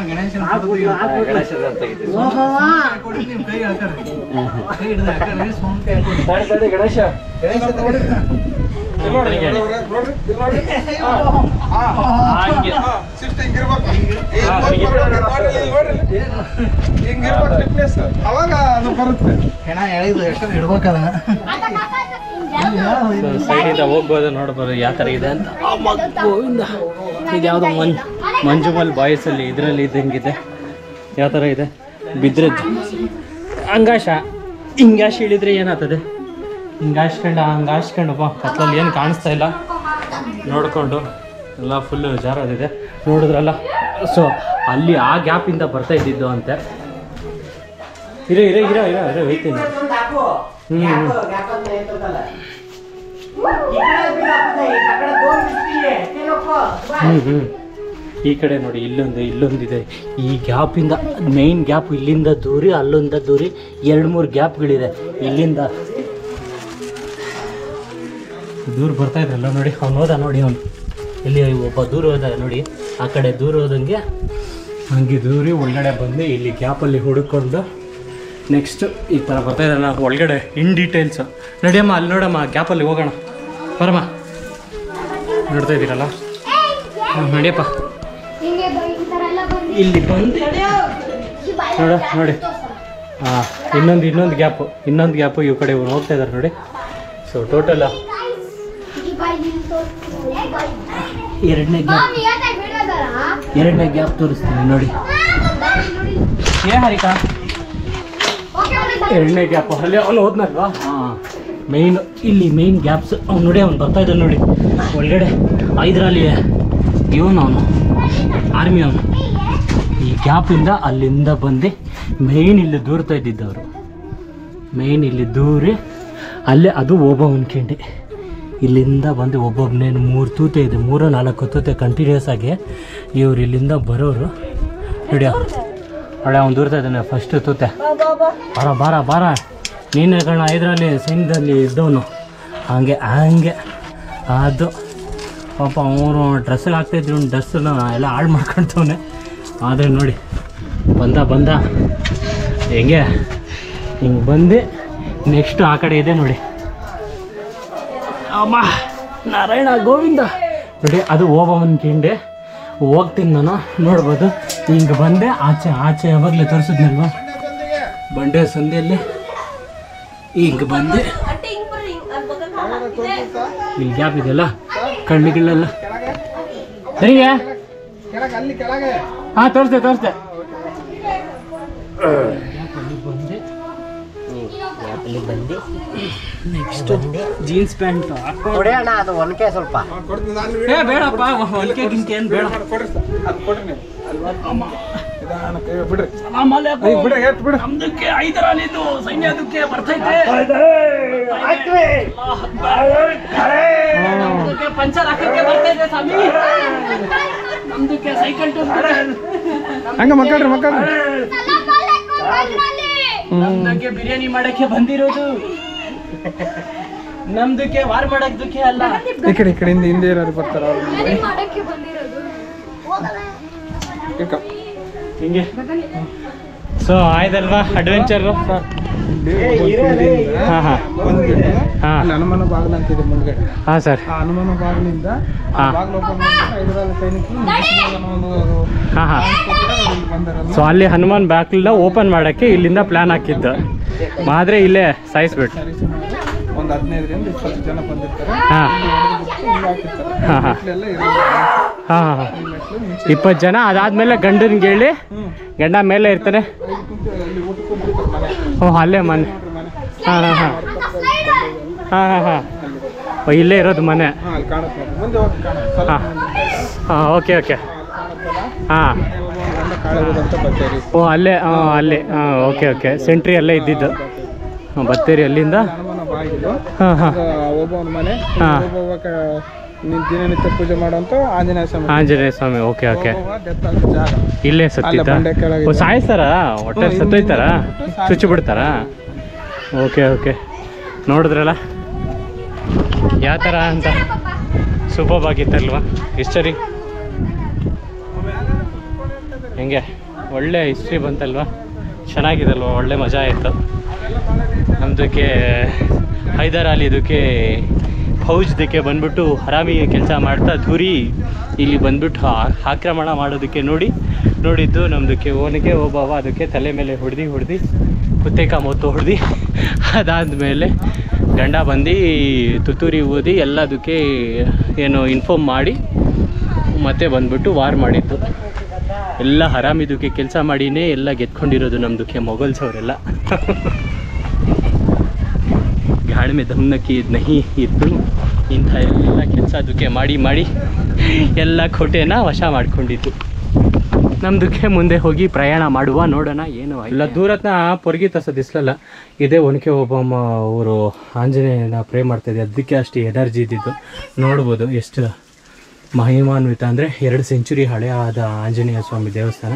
ಗಣೇಶ ಅವಾಗ ಅದು ಬರುತ್ತೆ. ಸೈಡಿಂದ ಹೋಗ್ಬೋದು ನೋಡ್ಬೋದು ಯಾವ ಥರ ಇದೆ ಅಂತ. ಇದು ಯಾವುದೋ ಮಂಜುಮಲ್ ಬಾಯ್ಸಲ್ಲಿ ಇದರಲ್ಲಿ ಇದ್ದಂಗಿದೆ. ಯಾವ ಥರ ಇದೆ ಬಿದ್ರದ್ದು ಹಿಂಗಾಶ ಇಳಿದ್ರೆ ಏನಾಗ್ತದೆ. ಹಿಂಗಾಶ್ಕೊಂಡು ಬಾ ಕತ್ಲಲ್ಲಿ ಏನು ಕಾಣಿಸ್ತಾ ಇಲ್ಲ ನೋಡಿಕೊಂಡು ಎಲ್ಲ ಫುಲ್ಲು ಜಾರೋದಿದೆ ನೋಡಿದ್ರಲ್ಲ. ಸೊ ಅಲ್ಲಿ ಆ ಗ್ಯಾಪಿಂದ ಬರ್ತಾ ಇದ್ದಿದ್ದು ಅಂತೆ. ಇರೋ ಹೋಯ್ತೀನಿ. ಈ ಕಡೆ ನೋಡಿ ಇಲ್ಲೊಂದಿದೆ. ಈ ಗ್ಯಾಪಿಂದ ಮೇನ್ ಗ್ಯಾಪ್ ಇಲ್ಲಿಂದ ದೂರಿ ಅಲ್ಲಿಂದ ದೂರಿ 2-3 ಗ್ಯಾಪ್ಗಳಿದೆ. ಇಲ್ಲಿಂದ ದೂರ ಬರ್ತಾ ಇದ್ರಲ್ಲ ನೋಡಿ, ಅವ್ನು ಹೋದ ನೋಡಿ. ಅವನು ಇಲ್ಲಿ ಒಬ್ಬ ದೂರ ಹೋದ ನೋಡಿ, ಆ ಕಡೆ ದೂರ ಹೋದಂಗೆ ಹಂಗೆ ದೂರಿ ಒಳಗಡೆ ಬಂದು ಇಲ್ಲಿ ಗ್ಯಾಪಲ್ಲಿ ಹುಡುಕೊಂಡು ನೆಕ್ಸ್ಟ್ ಈ ಥರ ಬರ್ತಾ ಇದ್ದಾನೆ ಒಳಗಡೆ ಇನ್ ಡೀಟೇಲ್ಸು. ನಡಿಯಮ್ಮ ಅಲ್ಲಿ ನೋಡಮ್ಮ, ಗ್ಯಾಪಲ್ಲಿ ಹೋಗೋಣ ಬರಮ್ಮ. ನೋಡ್ತಾ ಇದ್ದೀರಲ್ಲ, ನಡಿಯಪ್ಪ. ಇಲ್ಲಿ ಬಂದು ನೋಡಿ ಹಾಂ, ಇನ್ನೊಂದು ಗ್ಯಾಪು ಈ ಕಡೆ ಇವ್ರು ಹೋಗ್ತಾ ಇದ್ದಾರೆ ನೋಡಿ. ಸೊ ಟೋಟಲ್ ಎರಡನೇ ಗ್ಯಾಪ್ ತೋರಿಸ್ತೀನಿ ನೋಡಿ. ಹರಿಕಾ ಎರಡನೇ ಗ್ಯಾಪು ಅಲ್ಲಿ ಅವನು ಹೋದ್ನಲ್ವಾ. ಹಾಂ, ಮೇನ್ ಗ್ಯಾಪ್ಸ್ ಅವ್ನು ನೋಡಿ. ಅವ್ನು ಬರ್ತಾ ಇದ್ದಾನೆ ನೋಡಿ ಒಳಗಡೆ. ಹೈದರಾಲಿ ಅವನು ಆರ್ಮಿ ಅವನು. ಈ ಗ್ಯಾಪಿಂದ ಅಲ್ಲಿಂದ ಬಂದು ಮೇಯ್ನ್ ಇಲ್ಲಿ ದೂರ್ತಾ ಇದ್ದಿದ್ದವರು. ಮೇಯ್ನ್ ಇಲ್ಲಿ ದೂರಿ ಅಲ್ಲೇ ಅದು ಒಬ್ಬ ಇಲ್ಲಿಂದ ಬಂದು ಒಬ್ಬೊಬ್ಬನೇನು 3 ತೂತೆ ಇದೆ, 3-4 ತೂತೆ ಕಂಟಿನ್ಯೂಸ್ ಆಗಿ ಇವ್ರು ಇಲ್ಲಿಂದ ಬರೋರು ನೋಡಿ. ಹಳೆ ಅವ್ನು ದೂರ್ತಾ ಇದ್ದಾನೆ ಫಸ್ಟ್ ತೂತೆ. ಬಾರ ನೀನೇ ಕಣ ಇದರಲ್ಲಿ ಸೈನ್ಯದಲ್ಲಿ ಇದ್ದವನು. ಹಂಗೆ ಅದು ಪಾಪ ಅವರು ಡ್ರೆಸ್ಸಿಗೆ ಹಾಕ್ತಾಯಿದ್ರು, ಡ್ರೆಸ್ಸನ್ನು ಎಲ್ಲ ಹಾಳು ಮಾಡ್ಕೊಳ್ತವನೆ. ಆದರೆ ನೋಡಿ ಬಂದ ಹಿಂಗೆ ಬಂದು ನೆಕ್ಸ್ಟು ಆ ಕಡೆ ಇದೆ ನೋಡಿ. ಅಮ್ಮ ನಾರಾಯಣ ಗೋವಿಂದ ನೋಡಿ, ಅದು ಓಬಮ್ಮನ ಕಿಂಡೆ. ಹೋಗ್ತೀನಿ ನಾನು, ನೋಡ್ಬೋದು. ಹಿಂಗೆ ಬಂದೆ ಆಚೆ ಯಾವಾಗಲೇ ತೋರಿಸಿದ್ನಲ್ವ ಬಂಡೆ ಸಂದಿಯಲ್ಲಿ. ಹಿಂಗೆ ಬಂದೆ ಇಲ್ಲಿ ಗ್ಯಾಪ್ ಇದೆಯಲ್ಲ ಕಣ್ಣಿಗಳೆಲ್ಲ ಸರಿಗೆ. ಹಾಂ ತೋರಿಸ್ದೆ ಬಂದು ನೆಕ್ಸ್ಟ್ ಜೀನ್ಸ್ ಪ್ಯಾಂಟ್ ಹಾಕೋಣ. ಅದು ಒನಕೆ ಸ್ವಲ್ಪ ಬೇಡಪ್ಪ, ಒನಕೆ ಗಿಂಕೆ ಏನು ಬೇಡ. ನಮ್ದಕ್ಕೆ ಹೈದರಾಲಿದು ಸೈನ್ಯದಕ್ಕೆ ಬರ್ತೈತೆ. ನಮ್ದಕ್ಕೆ ಪಂಚರ್ ಹಾಕಕ್ಕೆ ಬರ್ತೈತೆ ಸ್ವಾಮಿ. ನಮ್ದಕ್ಕೆ ಸೈಕಲ್ ಹಂಗ ಮಕ್ಕಳ್ರಿ ನಮ್ದಕ್ಕೆ ಬಿರಿಯಾನಿ ಮಾಡಕ್ಕೆ ಬಂದಿರೋದು. ನಮ್ದಕ್ಕೆ ವಾರ್ ಮಾಡಕ್ಕೆ ಅಲ್ಲ. ಈ ಕಡೆಯಿಂದ ಹಿಂದೆ ಯಾರು ಬರ್ತಾರ ಹಿಂಗೆ. ಸೊ ಆಯ್ತಲ್ವಾ ಅಡ್ವೆಂಚರ್. ಹನುಮಾನ ಬಾಗಿಲು ಅಂತಿದೆ ಮುಂದ್ಗಡೆ. ಹಾಂ ಸರ್, ಹನುಮಾನ ಬಾಗಿಲಿಂದ ಸೊ ಅಲ್ಲಿ ಹನುಮಾನ್ ಬಾಗಿಲನ್ನ ಓಪನ್ ಮಾಡಕ್ಕೆ ಇಲ್ಲಿಂದ ಪ್ಲಾನ್ ಹಾಕಿದ್ದು. ಆದ್ರೆ ಇಲ್ಲೇ ಸಾಯಿಸ್ಬಿಟ್ಟು ಒಂದು 15-20 ಜನ ಬಂದಿರ್ತಾರೆ. ಹಾಂ 20 ಜನ. ಅದಾದ್ಮೇಲೆ ಗಂಡನ್ಗೆ ಹೇಳಿ ಗಂಡ ಮೇಲೆ ಇರ್ತಾನೆ. ಅಲ್ಲೇ ಮನೆ. ಹಾಂ ಇಲ್ಲೇ ಇರೋದು ಮನೆ. ಓಕೆ ಹಾಂ ಅಲ್ಲೇ ಅಲ್ಲೇ ಓಕೆ ಸೆಂಟ್ರಿ ಅಲ್ಲೇ ಇದ್ದಿದ್ದು ಬತ್ತೇರಿ ಅಲ್ಲಿಂದ. ದಿನನಿತ್ಯ ಪೂಜೆ ಮಾಡುವಂತ ಆಂಜನೇಯ ಸ್ವಾಮಿ. ಓಕೆ ಇಲ್ಲೇ ಸತ್ತಿದ್ದ. ಸಾಯಿಸ್ತಾರ ಹೊಟ್ಟೆ ಸತ್ತೋಯ್ತಾರ, ಚುಚ್ಚಿ ಬಿಡ್ತಾರ. ಓಕೆ ನೋಡಿದ್ರಲ್ಲ ಯಾವ ಥರ ಅಂತ. ಸೂಪರ್ ಆಗಿತ್ತಲ್ವಾ ಹಿಸ್ಟರಿ. ಹೆಂಗೆ ಒಳ್ಳೆ ಹಿಸ್ಟ್ರಿ ಬಂತಲ್ವಾ, ಚೆನ್ನಾಗಿದಲ್ವ, ಒಳ್ಳೆ ಮಜಾ ಆಯಿತು. ನಮ್ಮದಕ್ಕೆ ಹೈದರಾಲಿ ಇದಕ್ಕೆ ಫೌಜ್ದಕ್ಕೆ ಬಂದ್ಬಿಟ್ಟು ಹರಾಮಿ ಕೆಲಸ ಮಾಡ್ತಾ ಧೂರಿ ಇಲ್ಲಿ ಬಂದ್ಬಿಟ್ಟು ಆಕ್ರಮಣ ಮಾಡೋದಕ್ಕೆ ನೋಡಿದ್ದು ನಮ್ಮದಕ್ಕೆ ಓನಿಗೆ ಒಬ್ಬವ ಅದಕ್ಕೆ ತಲೆ ಮೇಲೆ ಹೊಡೆದು ಕುತ್ತೇಕ ಮೊತ್ತು ಹೊಡೆದು ಅದಾದಮೇಲೆ ಗಂಡ ಬಂದು ತುತ್ತೂರಿ ಊದಿ ಎಲ್ಲದಕ್ಕೆ ಏನು ಇನ್ಫಾರ್ಮ್ ಮಾಡಿ ಮತ್ತೆ ಬಂದ್ಬಿಟ್ಟು ವಾರ್ ಮಾಡಿದ್ದು. ಎಲ್ಲ ಹರಾಮಿದಕ್ಕೆ ಕೆಲಸ ಮಾಡಿನೇ ಎಲ್ಲ ಗೆದ್ಕೊಂಡಿರೋದು ನಮ್ಮದಕ್ಕೆ ಮೊಘಲ್ಸ್ ಅವರೆಲ್ಲ. ಗಾಡಿ ಮೇ ದಮ್ನಕ್ಕಿ ನಹಿ ಇದ್ದು ಇಂಥ ಎಲ್ಲ ಕೆಲಸ ಅದಕ್ಕೆ ಮಾಡಿ ಎಲ್ಲ ಕೋಟೆನ ವಶ ಮಾಡ್ಕೊಂಡಿದ್ದು. ನಮ್ದಕ್ಕೆ ಮುಂದೆ ಹೋಗಿ ಪ್ರಯಾಣ ಮಾಡುವ, ನೋಡೋಣ ಏನು ಇಲ್ಲ. ದೂರತ್ನ ಪೊರ್ಗಿ ತಸದಿಸ್ಲಲ್ಲ, ಇದೇ ಒನಕೆ ಓಬವ್ವ ಅವರು ಆಂಜನೇಯನ ಪ್ರೇ ಮಾಡ್ತಾಯಿದ್ದೆ, ಅದಕ್ಕೆ ಅಷ್ಟು ಎನರ್ಜಿ ಇದ್ದಿದ್ದು. ನೋಡ್ಬೋದು ಎಷ್ಟು ಮಹಿಮಾನ್ವಿತ ಅಂದರೆ 2 ಸೆಂಚುರಿ ಹಳೆಯಾದ ಆಂಜನೇಯ ಸ್ವಾಮಿ ದೇವಸ್ಥಾನ.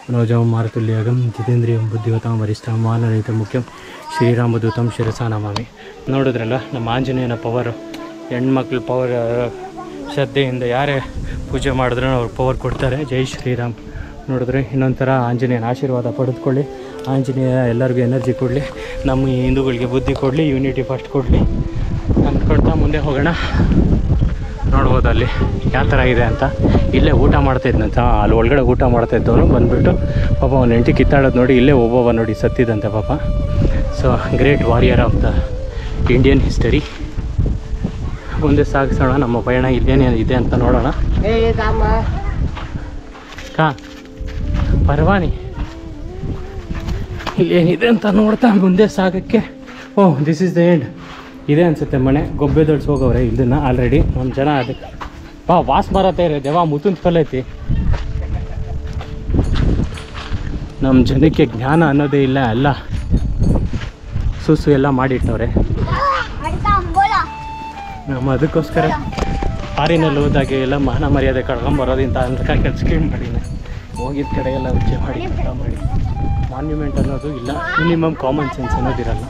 ಮನೋಜಂ ಮಾರುತುಲ್ಯಗಂ ಜಿತೇಂದ್ರಿಯಂ ಬುದ್ಧಿವತಾಂ ವರಿಷ್ಠಂ ಮಾನನೀತ ಮುಖ್ಯಂ ಶ್ರೀರಾಮದೂತಂ ಶಿರಸಾ ನಮಾಮಿ. ನೋಡಿದ್ರಲ್ಲ ನಮ್ಮ ಆಂಜನೇಯನ ಪವರು, ಹೆಣ್ಮಕ್ಳು ಪವರ್, ಶ್ರದ್ಧೆಯಿಂದ ಯಾರೇ ಪೂಜೆ ಮಾಡಿದ್ರೂ ಅವ್ರು ಪವರ್ ಕೊಡ್ತಾರೆ. ಜೈ ಶ್ರೀರಾಮ್. ನೋಡಿದ್ರೆ ಇನ್ನೊಂಥರ ಆಂಜನೇಯನ ಆಶೀರ್ವಾದ ಪಡೆದುಕೊಳ್ಳಿ, ಆಂಜನೇಯ ಎಲ್ಲರಿಗೂ ಎನರ್ಜಿ ಕೊಡಲಿ, ನಮ್ಮ ಈ ಹಿಂದೂಗಳಿಗೆ ಬುದ್ಧಿ ಕೊಡಲಿ, ಯೂನಿಟಿ ಫಸ್ಟ್ ಕೊಡಲಿ ಅಂದ್ಕೊಳ್ತಾ ಮುಂದೆ ಹೋಗೋಣ. ನೋಡ್ಬೋದು ಅಲ್ಲಿ ಯಾವ ಥರ ಇದೆ ಅಂತ. ಇಲ್ಲೇ ಊಟ ಮಾಡ್ತಾಯಿದ್ನಂತ, ಅಲ್ಲಿ ಒಳಗಡೆ ಊಟ ಮಾಡ್ತಾಯಿದ್ದವನು ಬಂದುಬಿಟ್ಟು ಪಾಪ ಅವ್ನು ಹೆಂಡತಿ ಕಿತ್ತಾಡೋದು ನೋಡಿ ಇಲ್ಲೇ ಒಬ್ಬೊಬ್ಬ ನೋಡಿ ಸತ್ತಿದ್ದಂತೆ ಪಾಪ. So great warrior of the Indian history. ಮುಂದೆ ಸಾಗಿಸೋಣ ನಮ್ಮ ಪಯಣ. ಇಲ್ಲೇನೇ ಇದೆ ಅಂತ ನೋಡೋಣ. ಕಾ ಪರವಾನಿ ಇಲ್ಲೇನಿದೆ ಅಂತ ನೋಡ್ತಾ ಮುಂದೆ ಸಾಗಕ್ಕೆ. ಓಹ್, ದಿಸ್ ಇಸ್ ದ ಎಂಡ್. ಇದೆ ಅನಿಸುತ್ತೆ ಮನೆ. ಗೊಬ್ಬೆ ದೊಡ್ಸ್ ಹೋಗವ್ರೆ ಇದನ್ನು ಆಲ್ರೆಡಿ. ನಮ್ಮ ಜನ ಅದಕ್ಕೆ ವಾಸ್ ಬರತ್ತೆ ರೀ ದೇವ ಮುತ್ತುಂತ ಕಲೈತಿ. ನಮ್ಮ ಜನಕ್ಕೆ ಜ್ಞಾನ ಅನ್ನೋದೇ ಇಲ್ಲ, ಎಲ್ಲ ಸುಸು ಎಲ್ಲ ಮಾಡಿಟ್ಟವ್ರೆ. ನಮ್ಮ ಅದಕ್ಕೋಸ್ಕರ ಫಾರಿನಲ್ಲಿ ಹೋದಾಗೆ ಎಲ್ಲ ಮಾನ ಮರ್ಯಾದೆ ಕಳ್ಕೊಂಬರೋದಿಂತ ಅಂತ ಕೆಲ್ಸಕ್ಕೆ ಮಾಡಿನ ಹೋಗಿದ್ದ ಕಡೆ ಎಲ್ಲ ಉಚ್ಚೆ ಮಾಡಿ ಊಟ ಮಾಡಿ. ಮಾನ್ಯುಮೆಂಟ್ ಅನ್ನೋದು ಇಲ್ಲ, ಮಿನಿಮಮ್ ಕಾಮನ್ ಸೆನ್ಸ್ ಅನ್ನೋದಿರಲ್ಲ.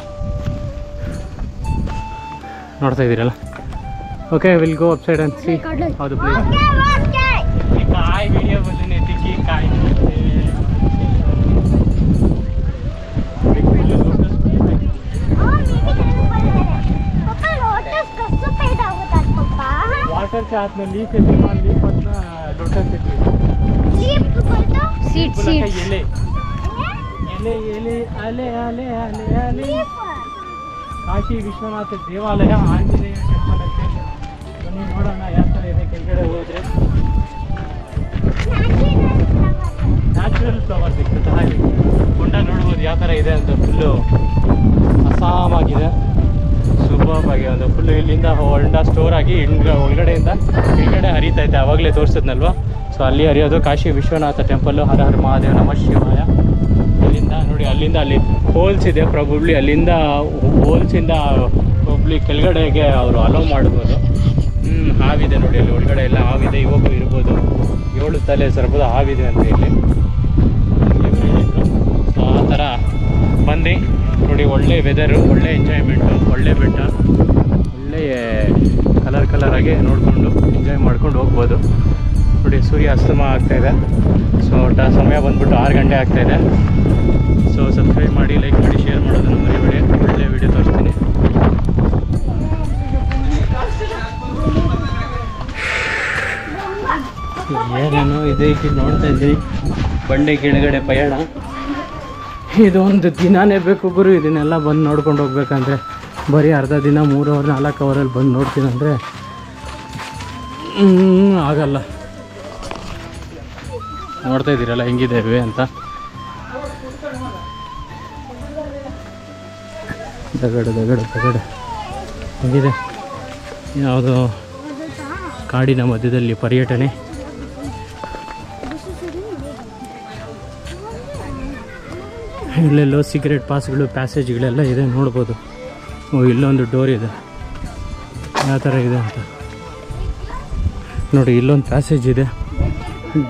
ನೋಡ್ತಾ ಇದ್ದೀರಲ್ಲ. Okay, will go up side and C how the place. ಕಾಯಿ ವಿಡಿಯೋ ಬಂದಿನಿ ತಿಕ್ಕಿ ಕಾಯಿ वाटर के हाथ में लीफ है, मान लीफ अपना लोटस से लीफ सीड एले एले एले आले आले आले आले काशी विश्वनाथ देवालय आंजनेय टेंपल अंते. ಬನ್ನಿ ನೋಡೋಣ ಯಾವ ಥರ ಇದೆ. ಕೆಳಗಡೆ ಹೋದರೆ ನ್ಯಾಚುರಲ್ ಫ್ಲವರ್ ಸಿಗ್ತದೆ. ಹಾಗೆ ಗುಂಡ ನೋಡ್ಬೋದು ಯಾವ ಥರ ಇದೆ ಅಂತ. ಫುಲ್ಲು ಅಸಾಮಾಗಿದೆ, ಸೂಪರ್ಬಾಗಿ ಒಂದು ಫುಲ್ಲು ಇಲ್ಲಿಂದ ಹೊಂಡ ಸ್ಟೋರ್ ಆಗಿ ಒಳಗಡೆಯಿಂದ ಕೆಳಗಡೆ ಹರಿತೈತೆ. ಆವಾಗಲೇ ತೋರಿಸಿದ್ನಲ್ವ. ಸೊ ಅಲ್ಲಿ ಹರಿಯೋದು ಕಾಶಿ ವಿಶ್ವನಾಥ ಟೆಂಪಲ್ಲು. ಹರ ಹರ ಮಹಾದೇವ ನಮಃ ಶಿವಾಯ. ಇಲ್ಲಿಂದ ನೋಡಿ, ಅಲ್ಲಿಂದ ಅಲ್ಲಿ ಹೋಲ್ಸ್ ಇದೆ ಪ್ರಾಬಬ್ಲಿ. ಅಲ್ಲಿಂದ ಹೋಲ್ಸಿಂದ ಪ್ರಾಬಬ್ಲಿ ಕೆಳಗಡೆಗೆ ಅವರು ಅಲೋ ಮಾಡ್ಬೋದು. ಹಾವಿದೆ ನೋಡಿ ಅಲ್ಲಿ ಒಳಗಡೆ ಎಲ್ಲ ಹಾವಿದೆ. ಇವಾಗೂ ಇರ್ಬೋದು. 7 ತಲೆ ಸರ್ಪದ ಹಾವಿದೆ ಅಂತ ಇಲ್ಲಿ. ಸೊ ಆ ಥರ ಬಂದು ನೋಡಿ, ಒಳ್ಳೆ ವೆದರು, ಒಳ್ಳೆ ಎಂಜಾಯ್ಮೆಂಟು, ಒಳ್ಳೆ ಬೆಟ್ಟ, ಒಳ್ಳೆ ಕಲರ್ ಆಗಿ ನೋಡಿಕೊಂಡು ಎಂಜಾಯ್ ಮಾಡ್ಕೊಂಡು ಹೋಗ್ಬೋದು. ನೋಡಿ ಸೂರ್ಯ ಅಸ್ತಮ ಆಗ್ತಾಯಿದೆ. ಸೊ ಸಮಯ ಬಂದ್ಬಿಟ್ಟು 6 ಗಂಟೆ ಆಗ್ತಾಯಿದೆ. ಸೊ ಸಬ್ಸ್ಕ್ರೈಬ್ ಮಾಡಿ, ಲೈಕ್ ಮಾಡಿ, ಶೇರ್ ಮಾಡೋದನ್ನು ಮರಿಬೇಡಿ. ಒಳ್ಳೆ ವಿಡಿಯೋ ತೋರಿಸ್ತೀನಿ. ಏನೇನೋ ಇದೆ ನೋಡ್ತಾ ಇದ್ದೀವಿ. ಬಂಡೆ ಕೆಳಗಡೆ ಪಯಣ. ಇದು ಒಂದು ದಿನಾನೇ ಬೇಕು ಗುರು. ಇದನ್ನೆಲ್ಲ ಬಂದು ನೋಡ್ಕೊಂಡು ಹೋಗ್ಬೇಕಂದ್ರೆ ಬರೀ ಅರ್ಧ ದಿನ 3 ಅವರ್ 4 ಅವರಲ್ಲಿ ಬಂದು ನೋಡ್ತೀನಂದರೆ ಆಗಲ್ಲ. ನೋಡ್ತಾ ಇದ್ದೀರಲ್ಲ ಹೆಂಗಿದ್ದೇವೆ ಅಂತ. ದಗಡ ಹೆಂಗಿದೆ. ಯಾವುದೋ ಕಾಡಿನ ಮಧ್ಯದಲ್ಲಿ ಪರ್ಯಟನೆ. ಇಲ್ಲೆಲ್ಲೋ ಸೀಕ್ರೆಟ್ ಪಾಸ್ಗಳು, ಪ್ಯಾಸೇಜ್ಗಳೆಲ್ಲ ಇದೆ ನೋಡ್ಬೋದು. ಇಲ್ಲೊಂದು ಡೋರ್ ಇದೆ, ಯಾವ ಥರ ಇದೆ ಅಂತ ನೋಡಿ. ಇಲ್ಲೊಂದು ಪ್ಯಾಸೇಜ್ ಇದೆ.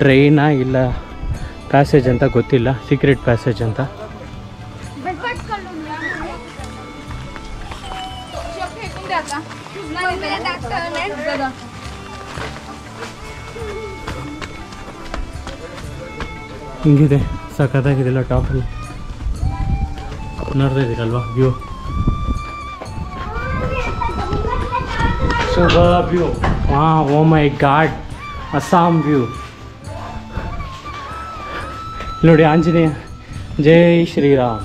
ಡ್ರೈನಾ ಇಲ್ಲ ಪ್ಯಾಸೇಜ್ ಅಂತ ಗೊತ್ತಿಲ್ಲ, ಸೀಕ್ರೆಟ್ ಪ್ಯಾಸೇಜ್ ಅಂತ. ಹಿಂಗಿದೆ, ಸಖತ್ತಾಗಿದೆಲ್ಲ ಟಾಪಲ್ಲಿ. ನೋಡ್ತಾ ಇದ್ದೀರಲ್ವಾ ವ್ಯೂ, ಸೂಪರ್ ವ್ಯೂ. ಓ ಮೈ ಗಾಡ್, ಅಸ್ಸಾಂ ವ್ಯೂ ನೋಡಿ. ಆಂಜನೇಯ ಜೈ ಶ್ರೀರಾಮ್,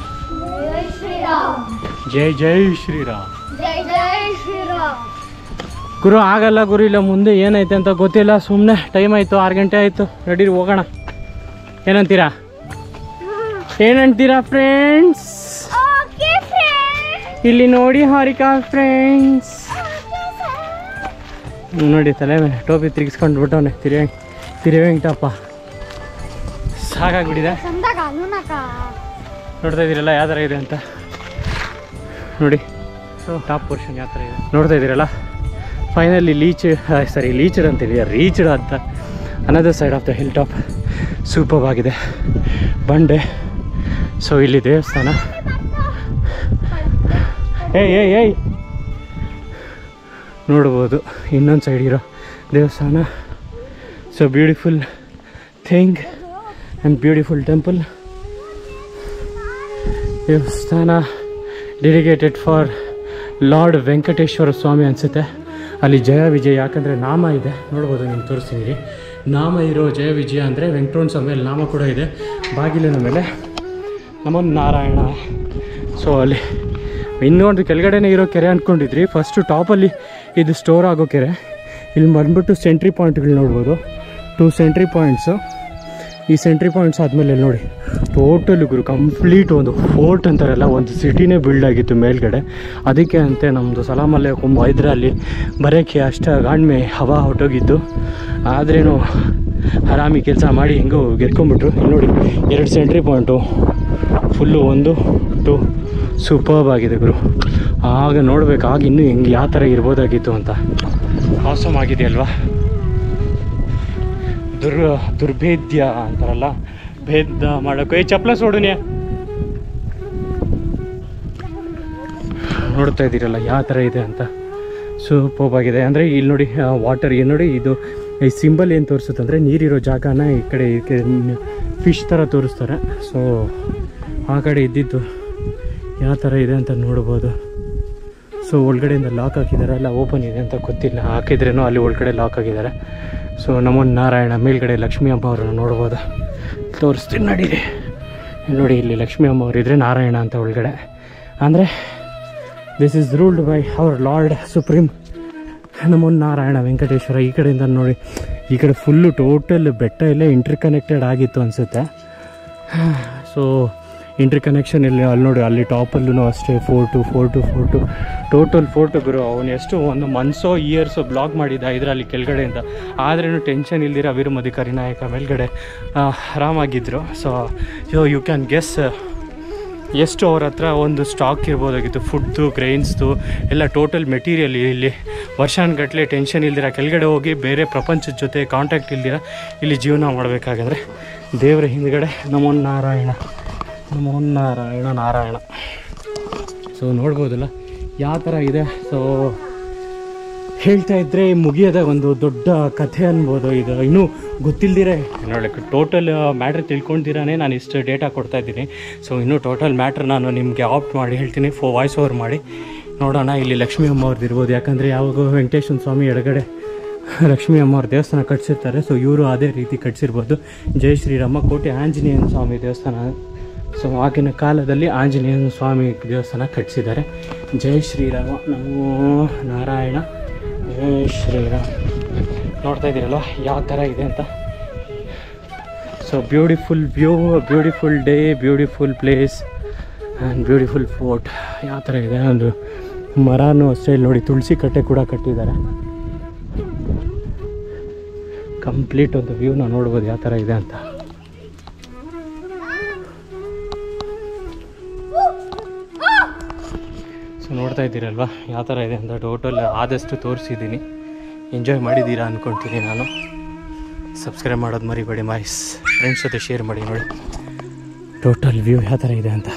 ಜೈ ಜೈ ಶ್ರೀರಾಮ್. ಗುರು ಆಗಲ್ಲ ಗುರು, ಇಲ್ಲ ಮುಂದೆ ಏನೈತೆ ಅಂತ ಗೊತ್ತಿಲ್ಲ. ಸುಮ್ಮನೆ ಟೈಮ್ ಆಯಿತು, 6 ಗಂಟೆ ಆಯಿತು. ರೆಡಿ ಹೋಗೋಣ. ಏನಂತೀರಾ ಫ್ರೆಂಡ್ಸ್? ಇಲ್ಲಿ ನೋಡಿ ಹಾರಿಕಾ ಫ್ರೆಂಡ್ಸ್, ನೋಡಿ ತಲೆ ಮೇಲೆ ಟೋಪಿ ತಿರುಗಿಸ್ಕೊಂಡು ಬಿಟ್ಟವನೆ ತಿರುವೆಂಕಟಪ್ಪ ಸಾಕಾಗ್ಬಿಟ್ಟಿದೆ. ನೋಡ್ತಾ ಇದ್ದೀರಲ್ಲ ಯಾವ ಥರ ಇದೆ ಅಂತ ನೋಡಿ. ಸೊ ಟಾಪ್ ಪೋರ್ಷನ್ ಯಾವ ಥರ ಇದೆ ನೋಡ್ತಾ ಇದ್ದೀರಲ್ಲ. ಫೈನಲಿ ಲೀಚಡ್ ಅಂತೀವಿ, ರೀಚ್ಡ್ ಅಂತ another side of the hill top. Super ಆಗಿದೆ ಬಂಡೆ. ಸೊ ಇಲ್ಲಿ ದೇವಸ್ಥಾನ ಏಯ್ ನೋಡ್ಬೋದು ಇನ್ನೊಂದು ಸೈಡ್ ಇರೋ ದೇವಸ್ಥಾನ. So beautiful thing and beautiful temple. ದೇವಸ್ಥಾನ ಡೆಡಿಕೇಟೆಡ್ ಫಾರ್ ಲಾರ್ಡ್ ವೆಂಕಟೇಶ್ವರ ಸ್ವಾಮಿ ಅನಿಸುತ್ತೆ. ಅಲ್ಲಿ ಜಯ ವಿಜಯ ಯಾಕಂದರೆ ನಾಮ ಇದೆ ನೋಡ್ಬೋದು, ನಿಮ್ಗೆ ತೋರಿಸ್ತೀನಿ. ನಾಮ ಇರೋ ಜಯ ವಿಜಯ ಅಂದರೆ ವೆಂಕಟರಮಣ ಸ್ವಾಮಿ ಅಲ್ಲಿ ನಾಮ ಕೂಡ ಇದೆ. ಬಾಗಿಲಿನ ಮೇಲೆ ನಮೋ ನಾರಾಯಣ. ಸೊ ಅಲ್ಲಿ ಇನ್ನೊಂದು ಕೆಳಗಡೆನೇ ಇರೋ ಕೆರೆ ಅಂದ್ಕೊಂಡಿದ್ರಿ. ಫಸ್ಟು ಟಾಪಲ್ಲಿ ಇದು ಸ್ಟೋರ್ ಆಗೋ ಕೆರೆ. ಇಲ್ಲಿ ಬಂದ್ಬಿಟ್ಟು ಸೆಂಟ್ರಿ ಪಾಯಿಂಟ್ಗಳು ನೋಡ್ಬೋದು, 2 ಸೆಂಟ್ರಿ ಪಾಯಿಂಟ್ಸು. ಈ ಸೆಂಟ್ರಿ ಪಾಯಿಂಟ್ಸ್ ಆದಮೇಲೆ ನೋಡಿ ಟೋಟಲ್ ಗುರು ಕಂಪ್ಲೀಟ್ ಒಂದು ಫೋರ್ಟ್ ಅಂತಾರಲ್ಲ, ಒಂದು ಸಿಟಿನೇ ಬಿಲ್ಡ್ ಆಗಿತ್ತು ಮೇಲ್ಗಡೆ. ಅದಕ್ಕೆ ಅಂತೆ ನಮ್ಮದು ಸಲಾಮ್ ಅಲೈಕುಂ ಹೈದ್ರಲ್ಲಿ ಬರೋಕ್ಕೆ ಅಷ್ಟು ಗಾಣ್ಮೆ ಹವಾ ಹೊಟ್ಟೋಗಿತ್ತು. ಆದ್ರೇನು ಆರಾಮಿ ಕೆಲಸ ಮಾಡಿ ಹೆಂಗೋ ಗೆದ್ಕೊಂಡ್ಬಿಟ್ರು. ನೋಡಿ 2 ಸೆಂಟ್ರಿ ಪಾಯಿಂಟು ಫುಲ್ಲು 1 2 ಸೂಪರ್ಬ್ ಆಗಿದೆ ಗುರು. ಆಗ ನೋಡ್ಬೇಕು ಆಗ ಇನ್ನೂ ಹೆಂಗೆ ಯಾವ ಥರ ಇರ್ಬೋದಾಗಿತ್ತು ಅಂತ. ಆಸಮ್ ಆಗಿದೆಯಲ್ವಾ. ದುರ್ಭೇದ್ಯ ಅಂತಾರಲ್ಲ, ಭೇದ ಮಾಡೋಕೆ ಚಪ್ಪಲ ಸೋಡುನೇ. ನೋಡ್ತಾ ಇದ್ದೀರಲ್ಲ ಯಾವ ಥರ ಇದೆ ಅಂತ. ಸೂಪರ್ಬ್ ಆಗಿದೆ. ಅಂದರೆ ಇಲ್ಲಿ ನೋಡಿ ವಾಟರ್ ಏನು ನೋಡಿ, ಇದು ಈ ಸಿಂಬಲ್ ಏನು ತೋರಿಸುತ್ತೆ ಅಂದರೆ ನೀರಿರೋ ಜಾಗನ ಈ ಕಡೆ ಫಿಶ್ ಥರ ತೋರಿಸ್ತಾರೆ. ಸೊ ಆ ಕಡೆ ಇದ್ದಿದ್ದು ಯಾವ ಥರ ಇದೆ ಅಂತ ನೋಡ್ಬೋದು. ಸೊ ಒಳಗಡೆಯಿಂದ ಲಾಕ್ ಹಾಕಿದ್ದಾರೆ, ಎಲ್ಲ ಓಪನ್ ಇದೆ ಅಂತ ಗೊತ್ತಿಲ್ಲ, ಹಾಕಿದ್ರೇನೋ ಅಲ್ಲಿ ಒಳಗಡೆ ಲಾಕ್ ಆಗಿದ್ದಾರೆ. ಸೊ ನಮೋ ನಾರಾಯಣ. ಮೇಲ್ಗಡೆ ಲಕ್ಷ್ಮೀ ಅಮ್ಮ ಅವ್ರನ್ನ ನೋಡ್ಬೋದು, ತೋರಿಸ್ತೀನಿ ನಡೀರಿ. ನೋಡಿ ಇಲ್ಲಿ ಲಕ್ಷ್ಮೀ ಅಮ್ಮ ಅವರಿದ್ರೆ ನಾರಾಯಣ ಅಂತ ಒಳಗಡೆ. ಅಂದರೆ this is ruled by our lord supreme ನಮೋ ನಾರಾಯಣ ವೆಂಕಟೇಶ್ವರ. ಈ ಕಡೆಯಿಂದ ನೋಡಿ ಈ ಕಡೆ ಫುಲ್ಲು ಟೋಟಲ್ ಬೆಟ್ಟ ಎಲ್ಲ ಇಂಟರ್ಕನೆಕ್ಟೆಡ್ ಆಗಿತ್ತು ಅನಿಸುತ್ತೆ. ಸೊ ಇಂಟರ್ಕನೆಕ್ಷನ್ ಇಲ್ಲಿ ಅಲ್ಲಿ ನೋಡಿ, ಅಲ್ಲಿ ಟಾಪಲ್ಲೂ ಅಷ್ಟೇ ಫೋರ್ಟು ಟೋಟಲ್ ಫೋರ್ಟು ಗುರು. ಅವನು ಎಷ್ಟು ಒಂದು ಮಂತ್ಸೋ ಇಯರ್ಸೋ ಬ್ಲಾಗ್ ಮಾಡಿದ್ದ ಇದರಲ್ಲಿ ಕೆಳಗಡೆಯಿಂದ. ಆದ್ರೂ ಟೆನ್ಷನ್ ಇಲ್ದಿರ ವೀರಮಧಿಕಾರಿ ನಾಯಕ ಮೇಲ್ಗಡೆ ಆರಾಮಾಗಿದ್ದರು. ಸೊ ಯು ಕ್ಯಾನ್ ಗೆಸ್ ಎಷ್ಟು ಅವ್ರ ಹತ್ರ ಒಂದು ಸ್ಟಾಕ್ ಇರ್ಬೋದಾಗಿತ್ತು, ಫುಡ್ದು ಗ್ರೈನ್ಸ್ದು ಎಲ್ಲ ಟೋಟಲ್ ಮೆಟೀರಿಯಲ್. ಇಲ್ಲಿ ವರ್ಷಾನುಗಟ್ಟಲೆ ಟೆನ್ಷನ್ ಇಲ್ದಿರ ಕೆಳಗಡೆ ಹೋಗಿ ಬೇರೆ ಪ್ರಪಂಚದ ಜೊತೆ ಕಾಂಟ್ಯಾಕ್ಟ್ ಇಲ್ದಿರ ಇಲ್ಲಿ ಜೀವನ ಮಾಡಬೇಕಾಗಂದ್ರೆ ದೇವರ ಹಿಂದ್ಗಡೆ ನಮೋ ನಾರಾಯಣ ನಮೋ ನಾರಾಯಣ ನಾರಾಯಣ. ಸೊ ನೋಡ್ಬೋದಲ್ಲ ಯಾವ ಥರ ಇದೆ. ಸೊ ಹೇಳ್ತಾ ಇದ್ದರೆ ಮುಗಿಯೋದ ಒಂದು ದೊಡ್ಡ ಕಥೆ ಅನ್ಬೋದು. ಇದು ಇನ್ನೂ ಗೊತ್ತಿಲ್ದಿರೇ ನೋಡಿ ಟೋಟಲ್ ಮ್ಯಾಟ್ರ್ ತಿಳ್ಕೊಂಡಿರಾನೇ ನಾನು ಇಷ್ಟು ಡೇಟಾ ಕೊಡ್ತಾಯಿದ್ದೀನಿ. ಸೊ ಇನ್ನೂ ಟೋಟಲ್ ಮ್ಯಾಟ್ರ್ ನಾನು ನಿಮಗೆ ಆಪ್ಟ್ ಮಾಡಿ ಹೇಳ್ತೀನಿ, ವಾಯ್ಸ್ ಓವರ್ ಮಾಡಿ ನೋಡೋಣ. ಇಲ್ಲಿ ಲಕ್ಷ್ಮೀ ಅಮ್ಮ ಅವ್ರದ್ದು ಇರ್ಬೋದು, ಯಾಕಂದರೆ ಯಾವಾಗ ವೆಂಕಟೇಶ್ವರ ಸ್ವಾಮಿ ಎಡಗಡೆ ಲಕ್ಷ್ಮೀ ಅಮ್ಮ ಅವ್ರ ದೇವಸ್ಥಾನ ಕಟ್ಸಿರ್ತಾರೆ. ಸೊ ಇವರು ಅದೇ ರೀತಿ ಕಟ್ಸಿರ್ಬೋದು. ಜೈ ಶ್ರೀರಾಮ. ಕೋಟೆ ಆಂಜನೇಯನ ಸ್ವಾಮಿ ದೇವಸ್ಥಾನ. ಸೊ ಆಗಿನ ಕಾಲದಲ್ಲಿ ಆಂಜನೇಯನ ಸ್ವಾಮಿ ದೇವಸ್ಥಾನ ಕಟ್ಟಿಸಿದ್ದಾರೆ. ಜೈ ಶ್ರೀರಾಮ. ನಮೋ ನಾರಾಯಣ. ಜೈ ಶ್ರೀರಾಮ್. ನೋಡ್ತಾ ಇದ್ದೀರಲ್ವ ಯಾವ ಥರ ಇದೆ ಅಂತ. So beautiful view, beautiful day, beautiful place and beautiful fort. ಯಾವ ಥರ ಇದೆ ಒಂದು ಮರನೂ ಅಷ್ಟೇ. ಇಲ್ಲಿ ನೋಡಿ ತುಳಸಿ ಕಟ್ಟೆ ಕೂಡ ಕಟ್ಟಿದ್ದಾರೆ. ಕಂಪ್ಲೀಟ್ ಒಂದು ವ್ಯೂನ ನೋಡ್ಬೋದು ಯಾವ ಥರ ಇದೆ ಅಂತ. ಸೊ ನೋಡ್ತಾ ಇದ್ದೀರಲ್ವ ಯಾವ ಥರ ಇದೆ ಅಂತ. ಟೋಟಲ್ ಆದಷ್ಟು ತೋರಿಸಿದ್ದೀನಿ, ಎಂಜಾಯ್ ಮಾಡಿದ್ದೀರಾ ಅಂದ್ಕೊಳ್ತೀನಿ ನಾನು. ಸಬ್ಸ್ಕ್ರೈಬ್ ಮಾಡೋದು ಮರಿಬೇಡಿ, ಫ್ರೆಂಡ್ಸ್ ಜೊತೆ ಶೇರ್ ಮಾಡಿ ನೋಡಿ ಟೋಟಲ್ ವ್ಯೂ ಯಾವ ಥರ ಇದೆ ಅಂತ.